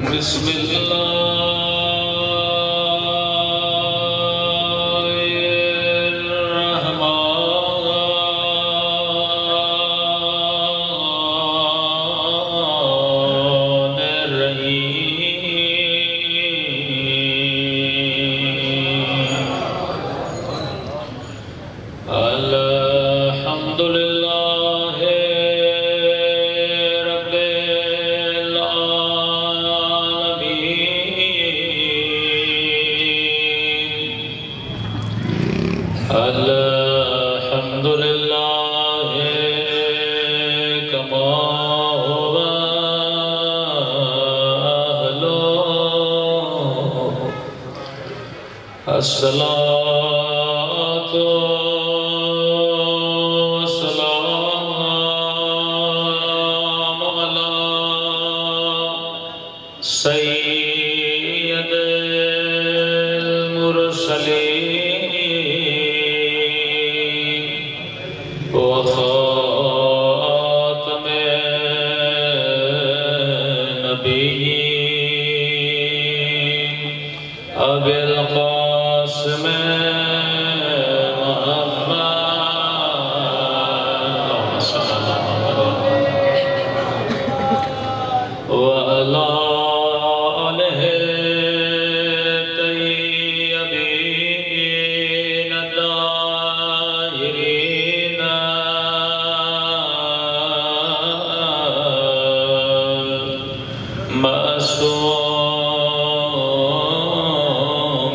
بسم الله الرحمن الرحيم الحمد لله رب العالمين الحمد لله كما هو أهله الصلاة والسلام على سيد المرسلين وخاتم النبيين أبي القاسم محمد صلى الله عليه وعلى آله الطيبين الطاهرين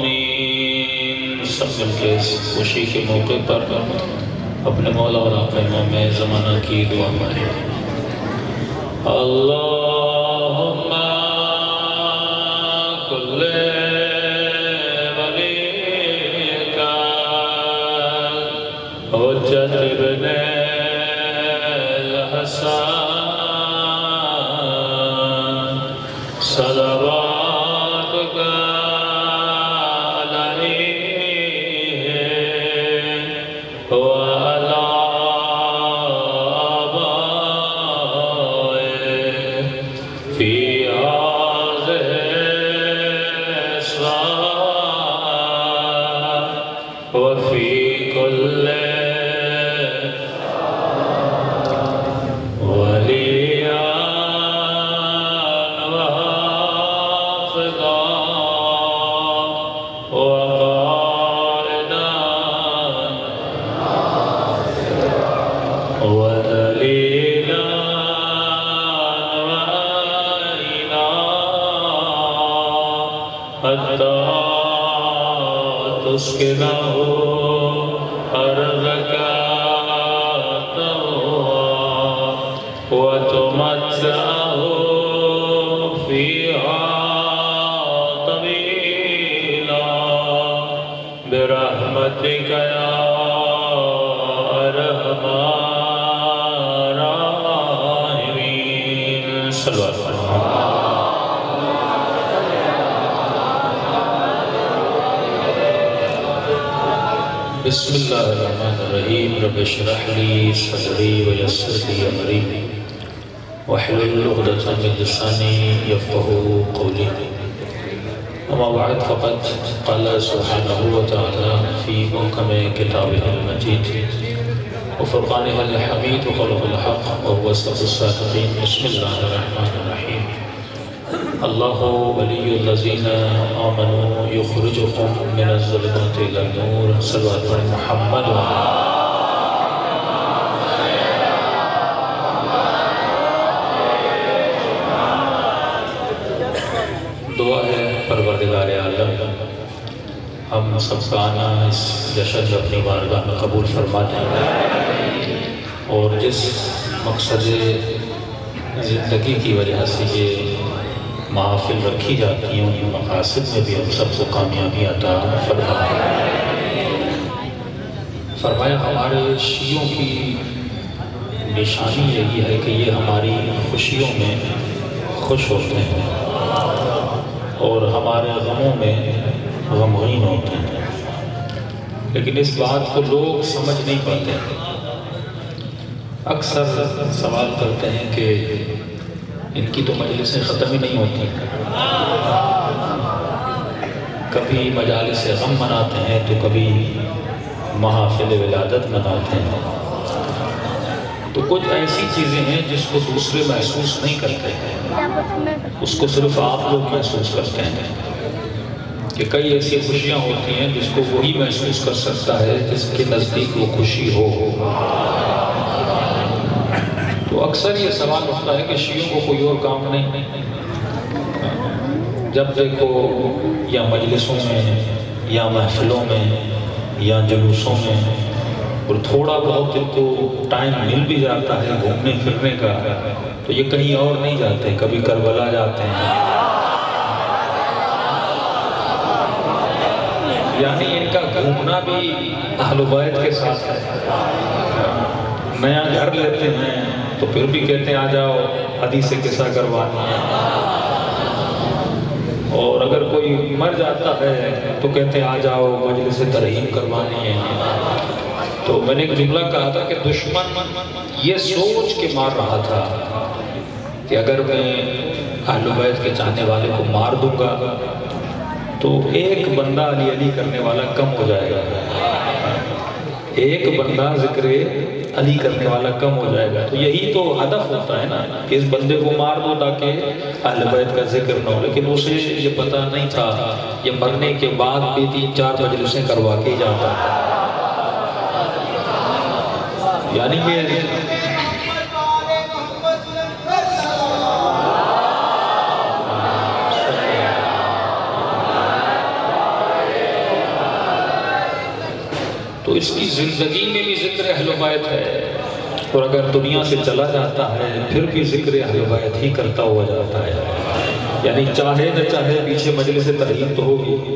معصومین۔ سب مل کے اس خوشی کے موقع پر اپنے مولا اور آقا امام زمانہ کی دعا مانگیں۔ اللہم کل ولیک حجت ابن الحسن صلواتک علیہ وعلی آبائه فی هذه الساعة وفي كل حتى تسكنه أرضك وتمتعه فيها طويلا برحمتك يا أرحم الراحمين صلى الله عليه وسلم۔ بسم اللہ الرحمن الرحیم رب اشرح لی صدری ویسر لی امری واحلل عقدۃ من لسانی یفقهوا قولی اما بعد فقد قال سبحانہ وتعالی فی محکم کتابہ المجید وفرقانہ الحمید وقوله الحق وهو اصدق الصادقین۔ بسم اللہ الرحمن الرحیم اللہ ولی الذین آمنوا یخرجکم من الظلمات الی النور۔ صلوات پر محمد دعا ہے پروردگار عالم ہم سب کا آنا اس جشن اپنی بارگاہ میں قبول فرما دیں، اور جس مقصد زندگی کی وجہ سے یہ محافل رکھی جاتی ہیں ان مقاصد میں بھی ہم سب کو کامیابی عطا فرمائے۔ فرمایا ہمارے شیعوں کی نشانی یہی ہے کہ یہ ہماری خوشیوں میں خوش ہوتے ہیں اور ہمارے غموں میں غمگین ہوتے ہیں، لیکن اس بات کو لوگ سمجھ نہیں پاتے ہیں۔ اکثر سوال کرتے ہیں کہ ان کی تو مجلسیں ختم ہی نہیں ہوتی. کبھی مجالس غم مناتے ہیں تو کبھی محافل ولادت مناتے ہیں. تو کچھ ایسی چیزیں ہیں جس کو دوسرے محسوس نہیں کرتے ہیں، اس کو صرف آپ لوگ محسوس کرتے ہیں. کہ کئی ایسی خوشیاں ہوتی ہیں جس کو وہی محسوس کر سکتا ہے جس کے نزدیک وہ خوشی ہو. تو اکثر یہ سوال ہوتا ہے کہ شیعوں کو کوئی اور کام نہیں، جب دیکھو یا مجلسوں میں یا محفلوں میں یا جلوسوں میں، اور تھوڑا بہت ان کو ٹائم مل بھی جاتا ہے گھومنے پھرنے کا تو یہ کہیں اور نہیں جاتے. کبھی کربلا جاتے ہیں، یعنی ان کا گھومنا بھی اہل بیت کے ساتھ ہے. نیا گھر لیتے ہیں تو پھر بھی کہتے ہیں آ جاؤ حدیث قصہ کروانی ہے، اور اگر کوئی مر جاتا ہے تو کہتے ہیں آ جاؤ مجلس ترحیم کروانی ہے. تو میں نے ایک جملہ کہا تھا کہ دشمن یہ سوچ کے مار رہا تھا کہ اگر میں اہل بیت کے چاہنے والے کو مار دوں گا تو ایک بندہ علی علی کرنے والا کم ہو جائے گا، ایک بندہ ذکر علی کرنے والا کم ہو جائے گا. تو یہی تو ہدف ہوتا ہے نا کہ اس بندے کو مار دو تاکہ اہل بیت کا ذکر نہ ہو. لیکن اسے یہ پتہ نہیں تھا یہ مرنے کے بعد بھی 3-4 مجلسیں کروا کے جاتا ہے. یعنی یہ تو اس کی زندگی میں بھی ذکر اہل بیت ہے، اور اگر دنیا سے چلا جاتا ہے پھر بھی ذکر اہل بیت ہی کرتا ہوا جاتا ہے. یعنی چاہے نہ چاہے پیچھے مجلس ترحیم تو ہوگی،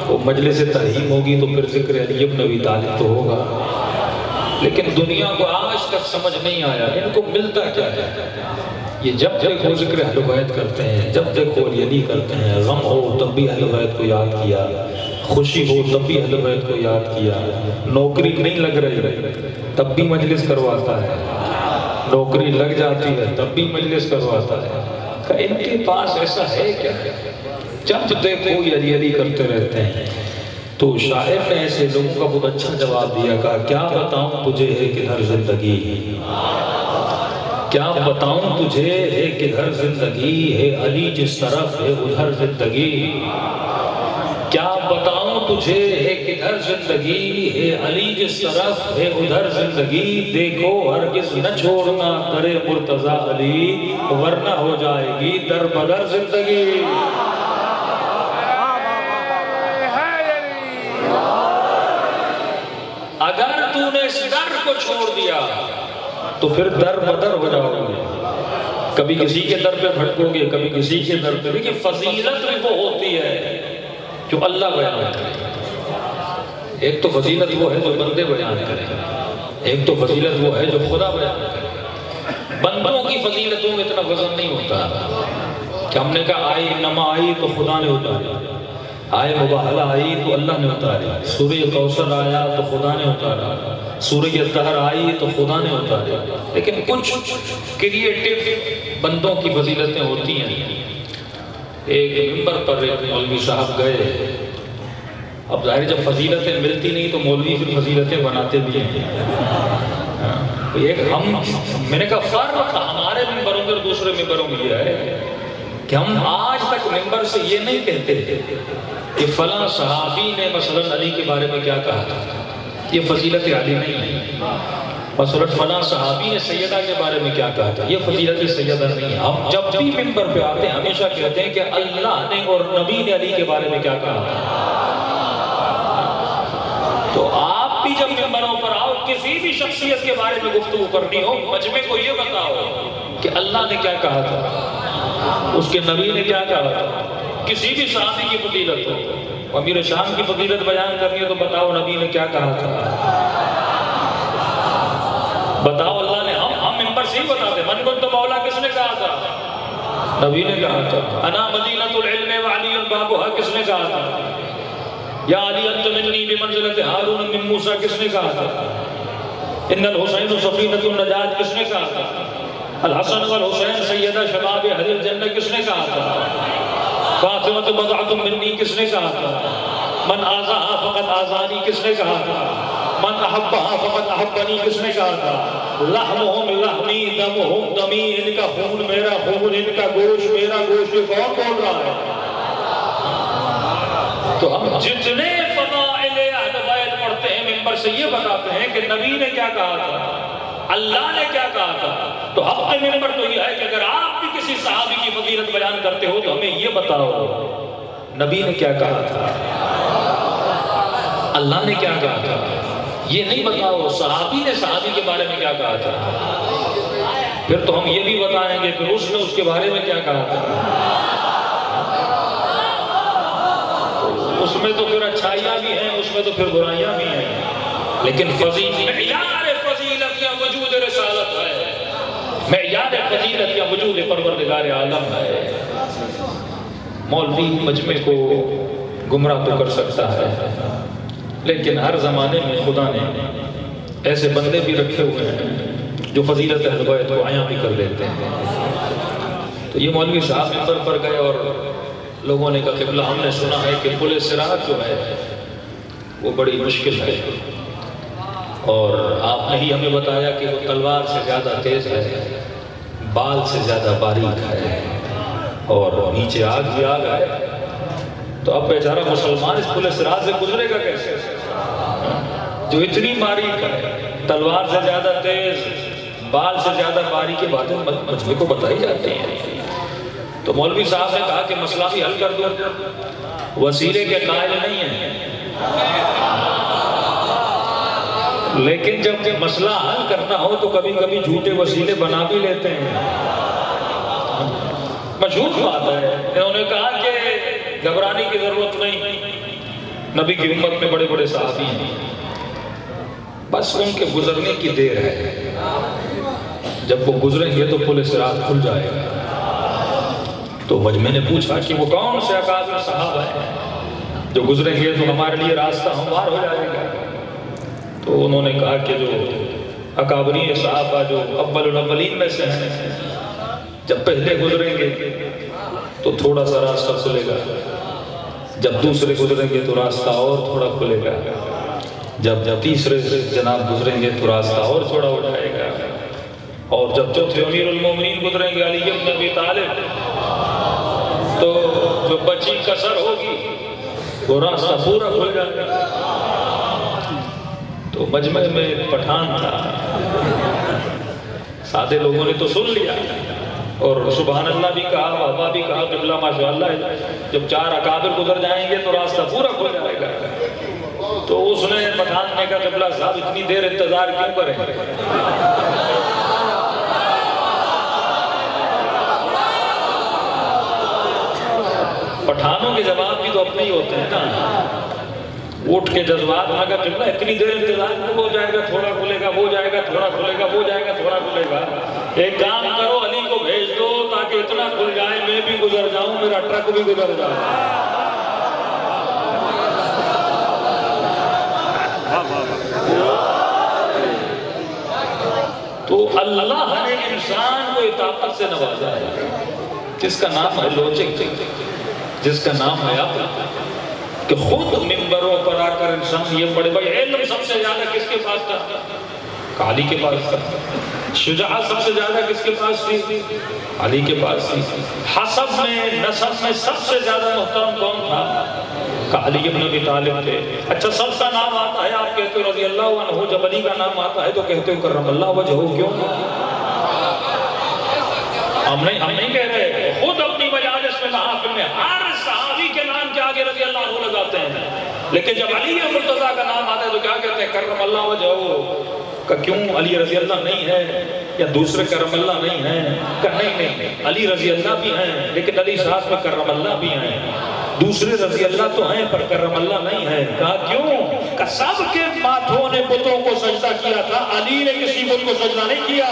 وہ مجلس ترحیم ہوگی تو پھر ذکر علی بن ابی طالب تو ہوگا. لیکن دنیا کو آج تک سمجھ نہیں آیا ان کو ملتا کیا ہے. یہ جب دیکھو ذکر اہل بیت کرتے ہیں، جب دیکھو علی علی کرتے ہیں. غم ہو تب بھی اہل بیت کو یاد کیا، خوشی ہو تب بھی اہل بیت کو یاد کیا. نوکری نہیں لگ رہی تب بھی مجلس کرواتا ہے، نوکری لگ جاتی ہے تب بھی مجلس کرواتا ہے. کہ ان کے پاس ایسا ہے کیا؟ جب دیکھو یہ علی علی کرتے رہتے ہیں. تو شاعر نے ایسے لوگوں کا بہت اچھا جواب دیا، کہا کیا بتاؤں تجھے ہے کدھر زندگی، کیا بتاؤں تجھے ہے کدھر زندگی، ہے علی جس طرف ہے ادھر زندگی. کیا بتاؤں تجھے ہے کدھر زندگی، ہے علی جس طرف ہے ادھر زندگی. دیکھو ہرگز نہ چھوڑنا در مرتضی علی، ورنہ ہو جائے گی در بدر زندگی. اگر تو نے اس در کو چھوڑ دیا تو پھر در بدر ہو جاؤ گے. کبھی کسی کے در پہ بھٹکو گے، کبھی کسی کے در پہ. دیکھیں فضیلت بھی وہ ہوتی ہے جو اللہ بیان کرے. ایک تو فضیلت وہ ہے جو بندے بیان کریں، ایک تو فضیلت وہ ہے جو خدا بیان کرے. بندوں کی فضیلتوں میں اتنا وزن نہیں ہوتا کہ ہم نے کہا آئی نما آئی تو خدا نے اتاری، آئے مباہلہ آئی تو اللہ نے اتاری، سورہ کوثر آیا تو خدا نے اتارا، سورہ الدہر آئی تو خدا نے اتاری. لیکن کچھ کریٹیو بندوں کی فضیلتیں ہوتی ہیں. ایک ممبر پر ایک مولوی صاحب گئے. اب ظاہر جب فضیلتیں ملتی نہیں تو مولوی پھر فضیلتیں بناتے بھی ہیں. میں نے کہا فرق ہمارے ممبروں میں اور دوسرے ممبروں میں یہ ہے کہ ہم آج تک ممبر سے یہ نہیں کہتے کہ فلاں صحابی نے مثلا علی کے بارے میں کیا کہا تھا. یہ فضیلت علی نہیں ہے. مثلا فلاں صحابی نے سیدہ کے بارے میں کیا کہا تھا، یہ فضیلت سیدہ نہیں ہے. ہم جب بھی ممبر پہ آتے ہیں ہمیشہ کہتے ہیں کہ اللہ نے اور نبی نے علی کے بارے میں کیا کہا تھا. تو آپ بھی جب ممبروں پر آؤ کسی بھی شخصیت کے بارے میں گفتگو کرنی ہو، مجمع کو یہ بتاؤ کہ اللہ نے کیا کہا تھا، اس کے نبی نے کیا کہا تھا. کسی بھی صحابی کی فضیلت ہو، امیر شام کی فضیلت بیان کرنی ہے تو بتاؤ نبی نے کیا کہا تھا، بتاؤ اللہ نے. ہم ممبر سے ہی بتاتے من کنت مولا کس نے کہا تھا، نبی نے کہا تھا. انا مدینۃ العلم وعلی بابھا کس نے کہا تھا. یا علی انت منی بمنزلۃ ہارون من موسیٰ کس نے کہا تھا. ان الحسین سفینۃ النجات کس نے کہا تھا. الحسن والحسین سیدہ شباب اہل الجنہ کس نے کہا تھا؟ فاطمہ بضعۃ منی کس نے کہا تھا؟ من آذاہا فقط آذانی کس نے کہا تھا؟ من احبہا فقط احبنی کس نے کہا تھا؟ لحمہم لحمی دمہم دمی، ان کا خون میرا خون، ان کا گوشت میرا گوشت، یہ کون بول رہا ہے؟ تو ہم جتنے فضائل اہل بیت پڑھتے ہیں ممبر سے یہ بتاتے ہیں کہ نبی نے کیا کہا تھا، اللہ نے کیا کہا تھا۔ تو حق ممبر تو یہ ہے کہ اگر آپ بھی کسی صحابی کی فضیلت بیان کرتے ہو تو ہمیں یہ بتاؤ نبی نے کیا کہا تھا، اللہ نے کیا کہا تھا، یہ نہیں بتاؤ صحابی نے صحابی کے بارے میں کیا کہا تھا۔ پھر تو ہم یہ بھی بتائیں گے کہ اس نے اس کے بارے میں کیا کہا تھا۔ اس میں تو پھر اچھائیاں بھی ہیں، اس میں تو پھر برائیاں بھی ہیں، لیکن معیار فضیلت یا وجود رسالت ہے، معیار فضیلت یا وجود پروردگار عالم ہے۔ مولوی مجمع کو گمراہ تو کر سکتا ہے، لیکن ہر زمانے میں خدا نے ایسے بندے بھی رکھے ہوئے ہیں جو فضیلت اہل بیت کو عیاں بھی کر لیتے ہیں۔ تو یہ مولوی صاحب منبر پر گئے اور لوگوں نے کہا قبلہ ہم نے سنا ہے کہ پل صراط جو ہے وہ بڑی مشکل ہے، اور آپ نے ہی ہمیں بتایا کہ وہ تلوار سے زیادہ تیز ہے، بال سے زیادہ باریک ہے، اور نیچے آگ بھی آگ ہے۔ تو اب بیچارہ مسلمان اس پل صراط سے گزرے گا کیسے، جو اتنی باریک ہے، تلوار سے زیادہ تیز، بال سے زیادہ باریک، باتیں مجمع کو بتائی جاتی ہیں۔ تو مولوی صاحب نے کہا کہ مسئلہ بھی حل کر دو، وسیلے کے قائل نہیں ہیں، لیکن جب مسئلہ حل کرنا ہو تو کبھی کبھی جھوٹے وسیلے بنا بھی لیتے ہیں۔ مشہور بات ہے، انہوں نے کہا کہ گھبرانے کی ضرورت نہیں، نبی کی امت میں بڑے بڑے صحابی ہیں، بس ان کے گزرنے کی دیر ہے، جب وہ گزریں گے تو پل صراط کھل جائے گا۔ تو مجمع نے پوچھا کہ وہ کون سے اکابر صحابہ ہیں جو گزریں گے تو ہمارے لیے راستہ ہموار ہو جائے گا۔ تو انہوں نے کہا کہ جو اکابرین صحابہ جو اول الاولین میں سے ہیں، جب پہلے گزریں گے تو تھوڑا سا راستہ کھلے گا، جب دوسرے گزریں گے تو راستہ اور تھوڑا کھلے گا، جب تیسرے جناب گزریں گے تو راستہ اور تھوڑا ہو جائے گا، اور جب چوتھے امیر المومنین گزریں گے علی بن ابی طالب تو جو بچی کسر ہوگی وہ راستہ پورا کھل جائے گا۔ تو مجمع میں پٹھان تھا، سادے لوگوں نے تو سن لیا اور سبحان اللہ بھی کہا، وہاں بھی کہا، قبلہ ماشاءاللہ ہے، جب چار اکابر گزر جائیں گے تو راستہ پورا کھل جائے گا۔ تو اس نے پٹھان نے کہا قبلہ صاحب اتنی دیر انتظار کیوں کریں؟ پٹھانوں کے جواب بھی تو اپنے ہی ہوتے ہیں نا، اٹھ کے جذبات میں کہا قبلہ اتنی دیر انتظار کیوں، ہو جائے گا تھوڑا کھلے گا، وہ جائے گا تھوڑا کھلے گا، وہ جائے گا تھوڑا کھلے گا، ایک کام کرو علی کو بھیج دو تاکہ اتنا کھل جائے میں بھی گزر جاؤں، میرا ٹرک بھی گزر جائے۔ تو اللہ نے انسان کو طاقت سے نوازا ہے، جس کا نام ہے لوچک، جس کا نام ہے عقل، کہ خود منبروں پر آ کر انسان یہ پڑھے۔ بھائی علم سب سے زیادہ کس کے پاس تھا؟ علی کے پاس تھا۔ شجاعت سب سے زیادہ کس کے پاس تھی؟ علی کے پاس تھی۔ حسب میں نسب میں سب سے زیادہ محترم کون تھا؟ علی ابن ابی طالب تھے۔ اچھا سب کا نام آتا ہے آپ کہتے ہو رضی اللہ عنہ، جب علی کا نام آتا ہے تو کہتے ہو کرم اللہ وجہہ، کیوں؟ ہم نہیں کہہ رہے، خود اپنی مجالس میں محافل میں ہر صحابی کے نام کے آگے رضی اللہ عنہ لگاتے ہیں، لیکن جب علی مرتضیٰ کا نام آتا ہے تو کیا کہتے ہیں؟ کرم اللہ وجہہ۔ کہ کیوں علی رضی اللہ نہیں ہے یا دوسرے کرم اللہ نہیں ہیں؟ کہ نہیں، علی رضی اللہ بھی ہیں لیکن علی صاحب میں کرم اللہ بھی ہیں، دوسرے رضی اللہ تو ہیں پر کرم اللہ نہیں ہے۔ کہا کیوں؟ کہ سب کے ماتھوں نے بتوں کو سجدہ کیا تھا، علی نے کسی بت کو سجدہ نہیں کیا۔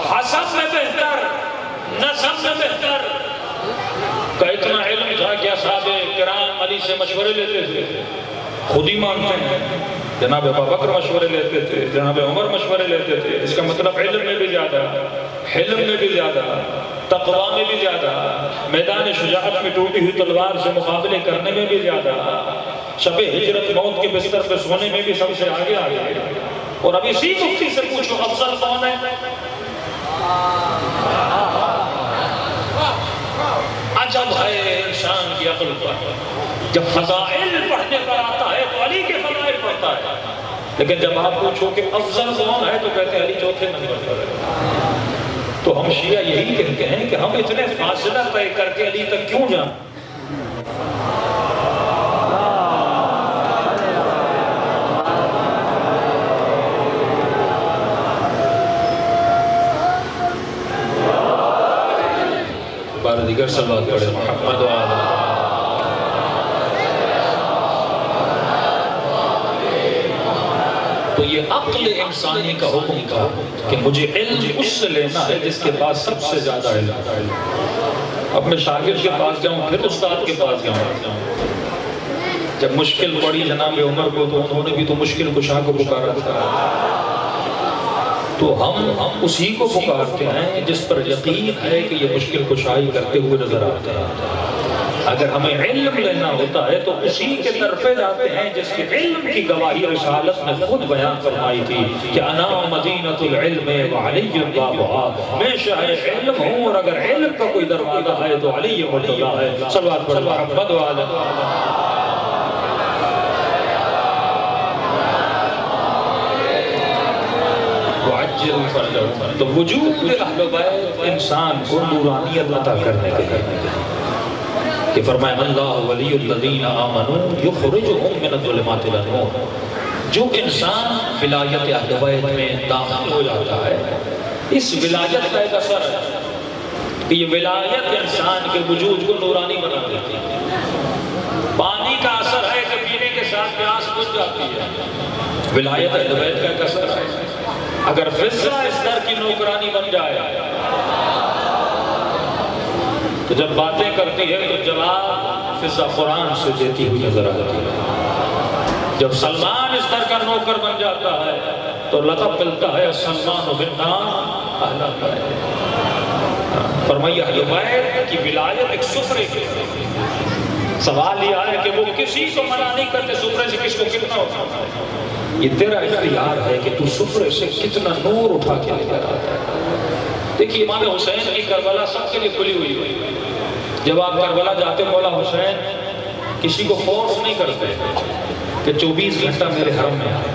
حسب میں بہتر، نسب میں بہتر، کہ اتنا علم تھا کہ اصحاب کرام علی سے مشورے لیتے تھے، خود ہی مانتے ہیں. جناب ابوبکر مشورے لیتے تھے، جناب عمر مشورے لیتے تھے. اس کا مطلب علم میں بھی زیادہ، حلم میں بھی زیادہ، تقوی میں بھی زیادہ، میدان شجاعت میں ٹوٹی ہوئی تلوار سے مقابلے کرنے میں بھی زیادہ، شب ہجرت موت کے بستر پہ سونے میں بھی سب سے آگے آگے. اور اب اسی مفتی سے پوچھو افضل کون ہے؟ عجب ہے انسان کی عقل پر، جب فضائل پڑھنے پر آتا ہے تو علی کے فضائل پڑھتا ہے، لیکن جب آپ پوچھو کہ افضل کون ہے تو کہتے ہیں علی چوتھے نمبر پر ہے. تو ہم شیعہ یہی کہتے ہیں کہ ہم اتنے فاصلہ طے کر کے علی تک کیوں جائیں؟ بار دیگر صلوات پڑھے محمد و آلہ. تو یہ عقل انسانی کا حکم تھا کہ مجھے علم اس سے لینا ہے جس کے پاس سب سے زیادہ علم ہے. اب میں شاگرد کے پاس جاؤں پھر استاد کے پاس جاؤں. جب مشکل پڑی جناب عمر کو تو انہوں نے بھی تو مشکل کشا کو پکارا تھا. تو ہم اسی کو پکارتے ہیں جس پر یقین ہے کہ یہ مشکل کشائی کرتے ہوئے نظر آتے ہیں. اگر ہمیں علم لینا ہوتا ہے تو اسی کے طرفے جاتے ہیں جس کے علم کی گواہی رسالت نے خود بیان فرمائی تھی کہ انا مدینۃ العلم وعلی بابها. میں شاہ علم ہوں اور اگر علم کا کوئی دروازہ ہے تو علی مرتضیٰ ہے. صلوات پڑھ محمد و آلہ. تو وجود اہل بیت انسان کو نورانیت عطا کرنے کے کہ فرمایا اللہ ولی الذین آمنوا یخرجہم من الظلمات الی النور. جو انسان ولایت اہل بیت میں داخل ہو جاتا ہے اس ولایت کا ایک اثر ہے کہ یہ ولایت انسان کے وجود کو نورانی بنا دیتی ہے. پانی کا اثر ہے کہ پینے کے ساتھ پیاس بجھ جاتی ہے. ولایت اہل بیت کا ایک اثر ہے. اگر فضا اس در کی نوکرانی بن جائے تو جب باتیں کرتی ہے تو جواب فضا قرآن سے دیتی ہوئی نظر آتی ہے. جب سلمان اس در کا نوکر بن جاتا ہے تو لقب ملتا ہے سلمان منا اہل بیت. فرمایا اہل بیت کی ولایت ایک سفرے کی. سوال یہ ہے کہ وہ کسی کو منع نہیں کرتے سفرے سے کس کو کتنا ہوتا ہے. یہ تیرا اختیار ہے کہ تو سفرے سے کتنا نور اٹھا کے لے کر آتا ہے. دیکھیے امام حسین کی کربلا سب کے لیے کھلی ہوئی. جب آپ کربلا جاتے مولا حسین کسی کو فورس نہیں کرتے کہ 24 گھنٹہ میرے حرم میں آئے.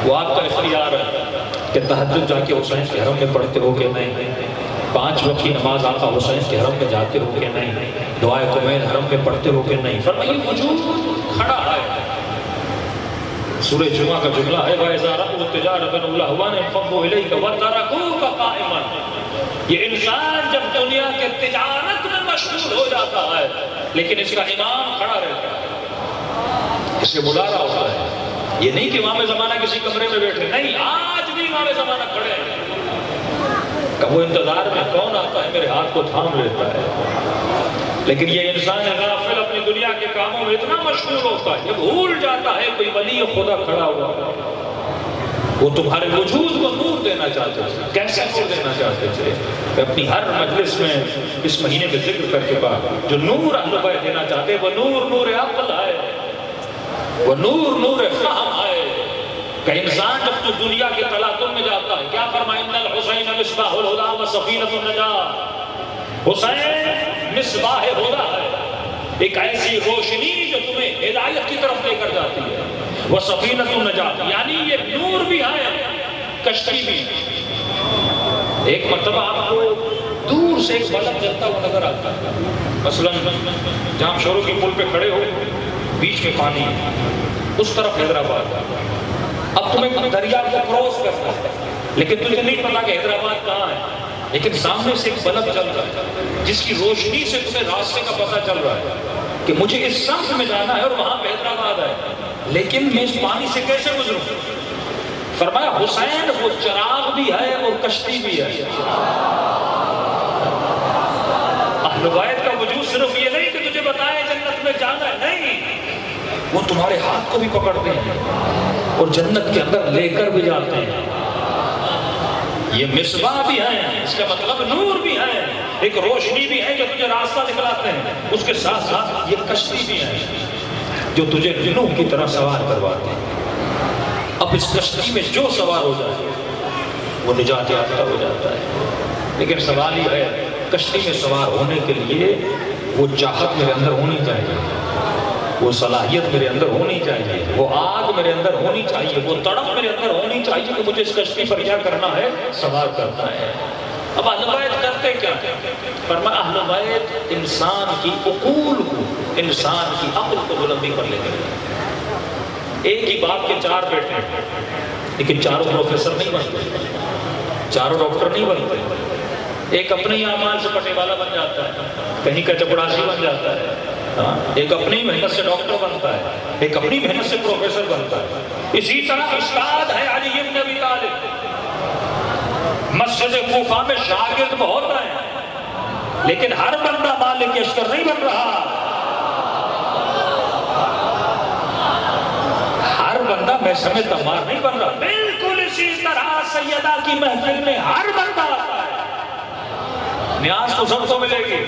وہ آپ کا اختیار ہے کہ تہجد جا کے حسین کے حرم میں پڑھتے ہو کہ نہیں، 5 وقت کی نماز آقا حسین کے حرم میں جاتے ہو کہ نہیں، دعائے کمیل حرم میں پڑھتے ہو کہ نہیں. فرمائیے وجود کھڑا ہے. سورہ جمعہ کا جملہ ہے وَإِذَا رَأَوْا تِجَارَةً أَوْ لَهْوًا انفضوا إِلَيْكَ وَتَرَكُوكَ قَائِمًا. یہ انسان جب دنیا کے تجارت میں مشغول ہو جاتا ہے لیکن اس کا امام کھڑا رہتا ہے، اسے بلا رہا ہوتا ہے. یہ نہیں کہ امام زمانہ کسی کمرے میں بیٹھے، نہیں، آج بھی امام زمانہ کھڑے ہیں کہ وہ انتظار میں کون آتا ہے میرے ہاتھ کو تھام لیتا ہے. لیکن یہ انسان غافل اپنی دنیا کے کاموں میں اتنا مشغول ہوتا ہے کہ بھول جاتا ہے کوئی ولی خدا کھڑا ہوا. وہ تمہارے وجود کو نور دینا چاہتے تھے. کیسے نور دینا چاہتے تھے؟ میں اپنی ہر مجلس میں اس مہینے میں ذکر کر چکا جو نور اہل بیت دینا چاہتے وہ نور عقل ہے، وہ نور فہم ہے. کہ انسان جب تو دنیا کے تلاطم میں جاتا ہے کیا فرمائے ان الحسین مصباح الہدی و سفینۃ النجاۃ. حسین مصباح ہدی ہے، ایک ایسی روشنی جو تمہیں ہدایت کی طرف لے کر جاتی ہے. وہ سفینۃ النجاۃ یعنی یہ نور بھی ہے کشتی بھی. ایک مرتبہ آپ کو دور سے ایک بلب جلتا ہوا نظر آتا ہے. مثلا جام شورو کی پل پہ کھڑے ہو، بیچ میں پانی، اس طرف حیدرآباد. اب تمہیں دریا کو کراس کرنا ہے لیکن تجھے نہیں پتا کہ حیدرآباد کہاں ہے، لیکن سامنے سے ایک بلب چل رہا ہے جس کی روشنی سے تمہیں راستے کا پتہ چل رہا ہے کہ مجھے اس سمت میں جانا ہے اور وہاں پہ حیدرآباد ہے، لیکن میں اس پانی سے کیسے گزروں. فرمایا حسین وہ چراغ بھی ہے اور کشتی بھی ہے. اہل بیت کا وجود صرف یہ نہیں کہ تجھے بتائے جنت میں جانا ہے، نہیں، وہ تمہارے ہاتھ کو بھی پکڑتے ہیں اور جنت کے اندر لے کر بھی جاتے ہیں. یہ مصباح بھی ہیں، اس کا مطلب نور بھی ہے، ایک روشنی بھی ہے جو تجھے راستہ دکھلاتے ہیں. اس کے ساتھ ساتھ یہ کشتی بھی ہیں جو تجھے نوح کی طرح سوار کرواتے ہیں. اب اس کشتی میں جو سوار ہو جائے وہ نجات یافتہ ہو جاتا ہے. لیکن سوال یہ ہے کشتی میں سوار ہونے کے لیے وہ چاہت میرے اندر ہونی چاہیے، وہ صلاحیت میرے اندر ہونی چاہیے، وہ آگ میرے اندر ہونی چاہیے، وہ تڑپ میرے اندر ہونی چاہیے کہ مجھے اس کشتی پر کیا کرنا ہے، سوار کرنا ہے. اب اہل بیت کرتے کیا؟ فرمایا اہل بیت انسان کی عقول کو، انسان کی عقل کو بلندی پر لے کر. ایک ہی باپ کے 4 بیٹے ہیں لیکن چاروں پروفیسر نہیں بنتے، چاروں ڈاکٹر نہیں بنتے. ایک اپنے ہی اعمال سے پٹے والا بن جاتا ہے، کہیں کا چپڑاسی بن جاتا ہے، ایک اپنی محنت سے ڈاکٹر بنتا ہے، ایک اپنی محنت سے پروفیسر بنتا ہے. اسی طرح استاد ہے علی بن ابی طالب، مسجد کوفہ میں شاگرد بہت ہیں لیکن ہر بندہ مالک اشتر نہیں بن رہا، ہر بندہ محسن تمار نہیں بن رہا. بالکل اسی طرح سیدہ کی محفل میں ہر بندہ آتا ہے، نیاز تو سب کو ملے گی.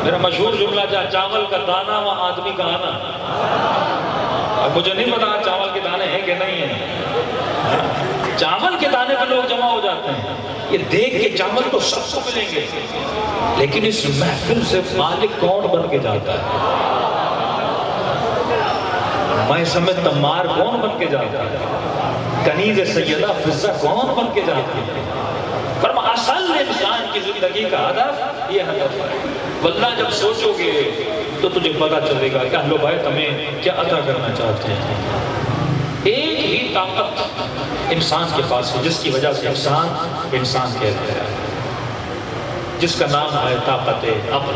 میرا مشہور جملہ جا چاول کا دانہ و آدمی کا آنا. اب مجھے نہیں پتا چاول کے دانے ہیں کہ نہیں ہیں، چاول کے دانے پہ لوگ جمع ہو جاتے ہیں. یہ دیکھ کے چاول تو سب کو ملیں گے لیکن اس محفل سے مالک کون بن کے جاتا ہے، میں سمجھ تمار کون بن کے جاتا ہے، کنیز سیدہ فضہ کون بن کے جاتی ہے. فرما اصل انسان کی زندگی کا ہدف یہ ہدف ہے. واللہ جب سوچو گے تو تجھے پتا چلے گا کہ اہل بیت ہمیں کیا عطا کرنا چاہتے ہیں. ایک ہی طاقت انسان کے پاس ہے جس کی وجہ سے انسان کہتا ہے، جس کا نام ہے طاقت عقل.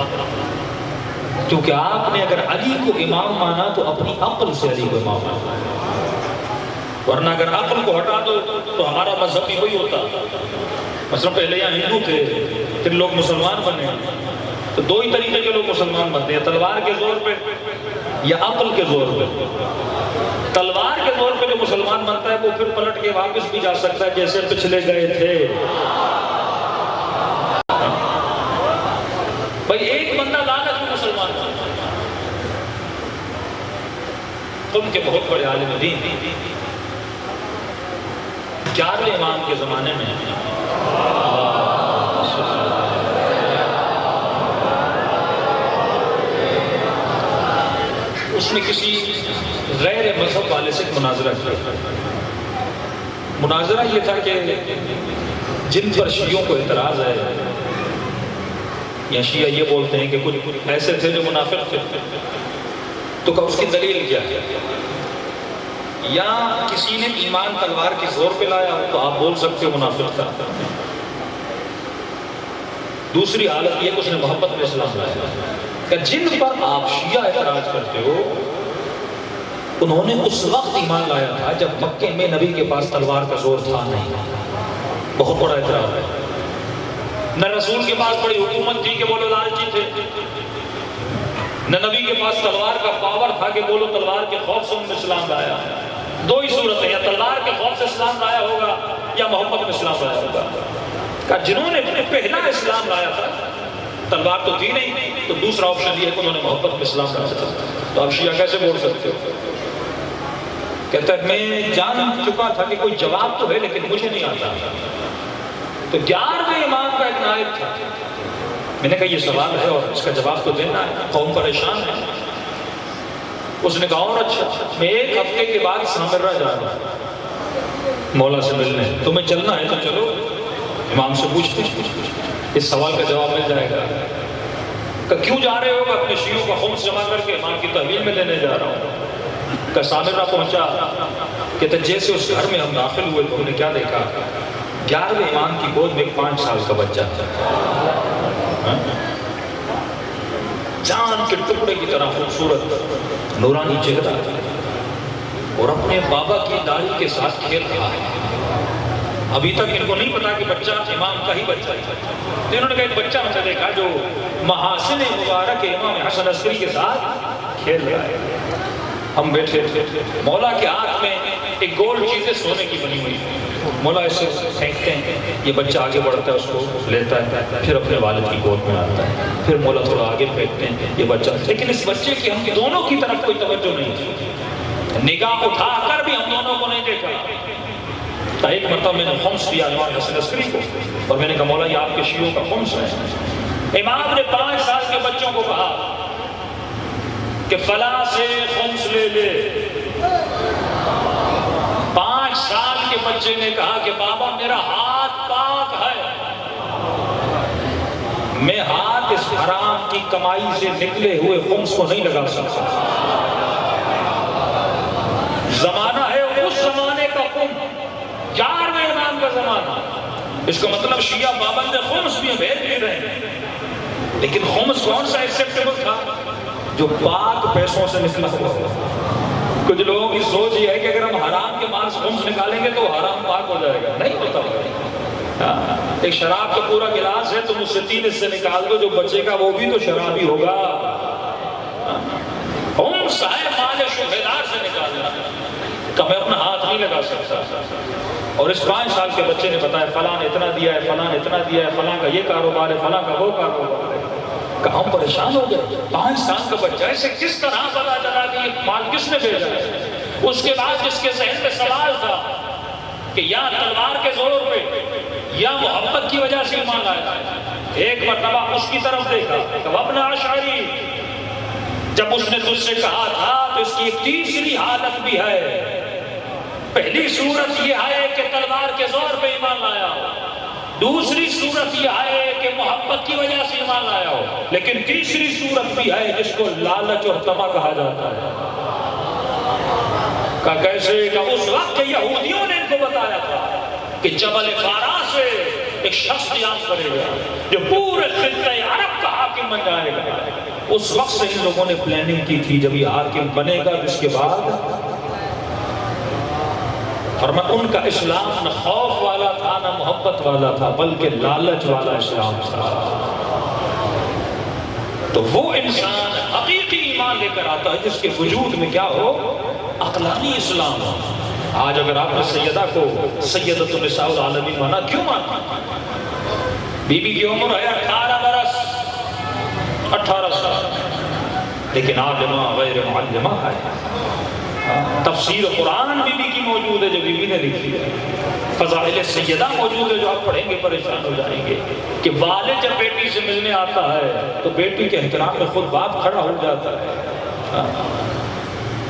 کیونکہ آپ نے اگر علی کو امام مانا تو اپنی عقل سے علی کو امام مانا، ورنہ اگر عقل کو ہٹا دو تو ہمارا مذہب بھی وہی ہوتا. مثلا پہلے یہاں ہندو تھے پھر لوگ مسلمان بنے، تو 2 ہی طریقے کے لوگ مسلمان بنتے ہیں، تلوار کے زور پہ یا عقل کے زور پہ. تلوار کے زور پہ جو مسلمان بنتا ہے وہ پھر پلٹ کے واپس بھی جا سکتا ہے جیسے پچھلے گئے تھے. بھائی ایک بندہ لعنت میں مسلمان بنتا ہے. تم کے بہت بڑے عالم دین 11ویں امام کے زمانے میں اس نے کسی غیر مذہب والے سے مناظرہ کیا. مناظرہ یہ تھا کہ جن پر شیعوں کو اعتراض ہے یا شیعہ یہ بولتے ہیں کہ کچھ ایسے تھے جو منافق تھے، تو کہ اس کی دلیل کیا ہے. یا کسی نے ایمان تلوار کی زور پہ لایا تو آپ بول سکتے ہو منافق تھا. دوسری حالت یہ کہ اس نے محبت میں اسلام لایا کہ جن پر آپ شیعہ اعتراض کرتے ہو انہوں نے اس وقت ایمان لایا تھا جب مکے میں نبی کے پاس تلوار کا زور تھا نہیں. بہت بڑا اعتراض ہے. نہ رسول کے پاس بڑی حکومت تھی کہ وہ لوگ لالچی تھے، نہ نبی کے پاس تلوار کا پاور تھا کہ وہ لوگ تلوار کے خوف سے اسلام لایا. 2 ہی صورتیں، یا تلوار کے خوف سے اسلام لایا ہوگا یا محبت میں اسلام لایا ہوگا. کہ جنہوں نے پہلا اسلام لایا تھا تلوار تو تھی نہیں، تو دوسرا آپشن یہ ہے کہ انہوں نے محبت میں اسلام لایا تھا. تو آپ شیعہ کیسے بول سکتے ہو؟ کہتا ہے میں جان چکا تھا کہ کوئی جواب تو ہے لیکن مجھے نہیں آتا. تو 11ویں امام کا ایک نائب تھا. میں نے کہا یہ سوال ہے اور اس کا جواب تو دینا ہے، قوم پریشان ہے. اس نے کہا اور اچھا، میں 1 ہفتے کے بعد سامرہ جا رہا ہوں مولا سے ملنے، تمہیں چلنا ہے تو چلو. امام سے پوچھتے اس سوال کا جواب مل جائے گا. کہ کیوں جا رہے ہو؟ اپنے شیعوں کا خمس جمع کر کے امام کی تحویل میں لینے جا رہا ہوں. کہ سامرہ پہنچا، کہتے جیسے اس گھر میں ہم داخل ہوئے تو ہم نے کیا دیکھا، 11ویں امام کی گود میں ایک 5 سال کا بچہ تھا، جان کے ٹکڑے کی طرح خوبصورت نورانی چہرہ، اور اپنے بابا کی داڑھی کے ساتھ کھیل رہا ہے. ابھی تک ان کو نہیں پتا کہ بچہ امام کا ہی بچہ ہے. تو انہوں نے کہا ایک بچہ ہم نے دیکھا جو محاسن مبارک امام حسن عسکری کے ساتھ کھیل رہا ہے. ہم بیٹھے تھے، مولا کے ہاتھ میں ایک گول چیزیں سونے کی بنی ہوئی، مولا اسے پھینکتے ہیں، یہ بچہ آگے بڑھتا ہے، اس کو لیتا ہے، پھر اپنے والد کی گود میں آتا ہے، پھر مولا تھوڑا آگے پھینکتے ہیں، یہ بچہ، لیکن اس بچے کی ہم دونوں کی طرف کوئی توجہ نہیں تھی، نگاہ اٹھا کر بھی ہم دونوں کو نہیں دیکھا۔ ایک مرتبہ میں نے خمس دیا امام حسن عسکری کو، اور میں نے کہا مولا یہ آپ کے شیعوں کا خمس ہے۔ امام نے 5 سال کے بچوں کو کہا کہ فلاں سے خمس لے لے۔ 5 سال کے بچے نے کہا کہ بابا میرا ہاتھ پاک ہے، میں ہاتھ اس حرام کی کمائی سے نکلے ہوئے خمس کو نہیں لگا سکتا۔ زمانہ ہے اس زمانے کا خمس، 4ویں امام کا زمانہ، اس کا مطلب شیعہ پابند خمس بھی بھیج بھی رہے ہیں، لیکن خمس کون سا ایکسیپٹیبل تھا؟ جو پاک پیسوں سے نکلا ہوا۔ کچھ لوگوں کی سوچ یہ ہے کہ اگر ہم حرام کے مال سے خمس نکالیں گے تو حرام پاک ہو جائے گا، نہیں ہوتا۔ ایک شراب کا پورا گلاس ہے، تم اس سے 3 حصے نکال دو، جو بچے گا وہ بھی تو شرابی ہوگا۔ خمس ہے مال شبہدار سے نکالنا، کہ میں اپنا ہاتھ نہیں لگا سکتا۔ اور اس 5 سال کے بچے نے بتایا فلاں نے اتنا دیا ہے، فلاں نے اتنا دیا ہے، فلاں کا یہ کاروبار ہے، فلاں کا وہ کاروبار ہے۔ کہ ہم پریشان ہو گئے، 5 سال کا بچہ اسے کس طرح پتا چلا کہ یہ مال کس نے بھیجا ہے؟ اس کے بعد جس کے ذہن میں سوال تھا کہ یا تلوار کے زور پہ یا محبت کی وجہ سے ایمان آیا، ایک مرتبہ اس کی طرف دیکھا کہ ابن اشعری، جب اس نے تجھ سے کہا تھا تو اس کی ایک تیسری حالت بھی ہے۔ پہلی صورت یہ ہے کہ تلوار کے زور پہ ایمان لایا ہو، دوسری صورت یہ ہے کہ محبت کی وجہ سے ایمان لایا ہو، لیکن تیسری صورت بھی ہے جس کو لالچ اور طمع کہا جاتا ہے۔ کہ کیسے؟ کہ اس وقت یہودیوں نے ان کو بتایا تھا کہ جبل فارا سے ایک شخص قیام کرے گا جو پورے خطہ عرب کا حاکم بن جائے گا۔ اس وقت سے ان لوگوں نے پلاننگ کی تھی جب یہ حاکم بنے گا، اس کے بعد فرمایا ان کا اسلام نہ خوف والا تھا نہ محبت والا تھا، بلکہ لالچ والا اسلام تھا۔ تو وہ انسان حقیقی ایمان لے کر آتا ہے جس کے وجود میں کیا ہو؟ عقلانی اسلام ہو۔ آج اگر آپ نے سیدہ کو سیدۃ النساء العالمین مانا، کیوں مانا؟ بی بی کی عمر ہے 18 برس، 18 سال، لیکن عالمہ غیر معلمہ ہے۔ تفسیر قرآن بی بی کی موجود ہے جو بی بی نے لکھی ہے، فضائل سیدہ موجود ہے جو آپ پڑھیں گے پریشان ہو جائیں گے کہ والد جب بیٹی سے ملنے آتا ہے تو بیٹی کے احترام میں خود باپ کھڑا ہو جاتا ہے۔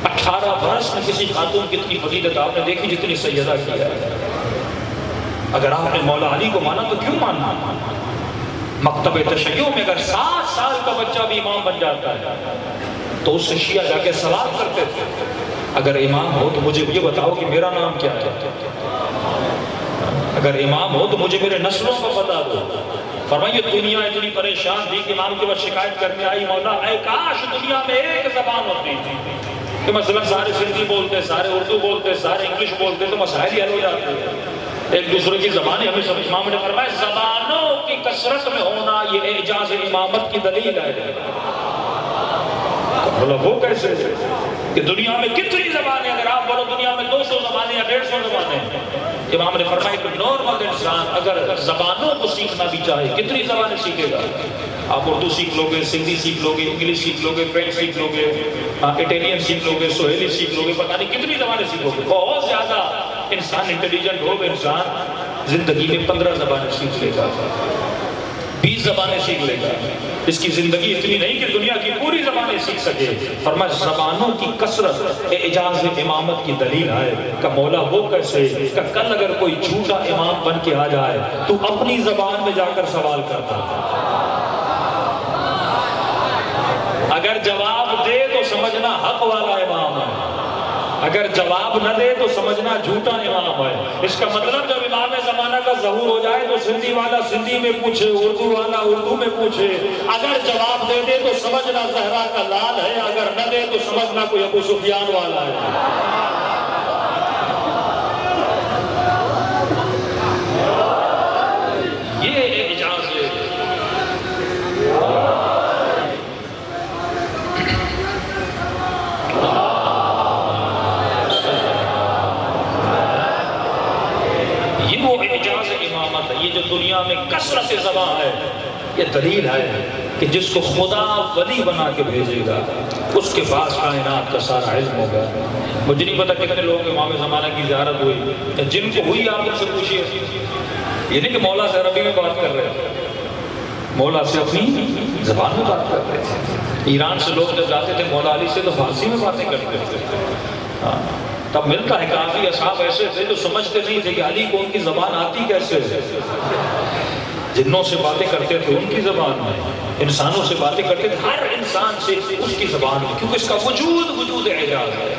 18 برس میں کسی خاتون کی اتنی فضیلت آپ نے دیکھی جتنی سیدہ کی ہے۔ اگر آپ نے مولا علی کو مانا تو کیوں ماننا؟ مکتب تشیع میں اگر 7 سال کا بچہ بھی امام بن جاتا ہے تو اس سے شیعہ جا کے سوال کرتے تھے اگر امام ہو تو مجھے یہ بتاؤ کہ میرا نام کیا ہے، اگر امام ہو تو مجھے میرے نسلوں کو بتا دو۔ فرمائیے دنیا اتنی پریشان تھی کہ امام کے بعد شکایت کرنے آئی، مولا اے کاش دنیا میں ایک زبان ہوتی کہ مثلا سارے سندھی بولتے، سارے اردو بولتے، سارے انگلش بولتے تو مسائل ہی حل ہو جاتے، ایک دوسرے کی زبانیں ہمیں سمجھ۔ امام نے فرمایا زبانوں کی کثرت میں ہونا یہ اعجاز امامت کی دلیل ہے۔ بولا وہ کیسے کہ دنیا میں کتنی زبانیں، اگر آپ بولو دنیا میں 200 زبانیں یا 150 زبانیں، امام نے فرمایا کہ نارمل انسان اگر زبانوں کو سیکھنا بھی چاہے کتنی زبانیں سیکھے گا؟ آپ اردو سیکھ لو گے، سندھی سیکھ لو گے، انگلش سیکھ لو گے، فرینچ سیکھ لو گے، اٹالین سیکھ لو گے، سوہیلی سیکھ لو گے، پتہ نہیں کتنی زبانیں سیکھو گے۔ بہت زیادہ انسان انٹیلیجنٹ ہوگا، انسان زندگی میں 15 زبانیں سیکھ لے گا، 20 زبانیں سیکھ لے گا۔ اس کی زندگی اتنی نہیں کہ دنیا کی پوری زبانیں سیکھ سکے۔ فرمایا زبانوں کی کثرت اعجاز امامت کی دلیل ہے۔ کہ مولا وہ کیسے؟ کہ کل اگر کوئی جھوٹا امام بن کے آ جائے تو اپنی زبان میں جا کر سوال کرتا، اگر جواب دے تو سمجھنا حق والا امام ہے، اگر جواب نہ دے تو سمجھنا جھوٹا امام ہے۔ اس کا مطلب جب امام زمانہ کا ظہور ہو جائے تو سندھی والا سندھی میں پوچھے، اردو والا اردو میں پوچھے، اگر جواب دے دے تو سمجھنا زہرا کا لال ہے، اگر نہ دے تو سمجھنا کوئی ابو سفیان والا ہے۔ یہ اعجاز ہے۔ دلیل ہے کہ جس کو خدا ولی بنا کے بھیجے گا اس کے پاس کائنات کا سارا علم ہوگا. مجھے نہیں پتا کتنے لوگوں کے امام زمانہ کی زیارت ہوئی، جن کو ہوئی آپ ان سے پوچھیے. یہ نہیں کہ مولا سے عربی میں بات کر رہے ہیں، مولا سے اپنی زبان میں بات کر رہے تھے. ایران سے لوگ جب جاتے تھے مولا علی سے تو فارسی میں باتیں کرتے تھے. تب ملتا ہے کافی اصحاب ایسے تھے جو سمجھتے نہیں تھے کہ علی کو ان کی زبان آتی کیسے ہے. جنوں سے باتیں کرتے تھے ان کی زبان میں، انسانوں سے باتیں کرتے تھے ہر انسان سے اس کی زبان میں، کیونکہ اس کا وجود اعجاز ہے.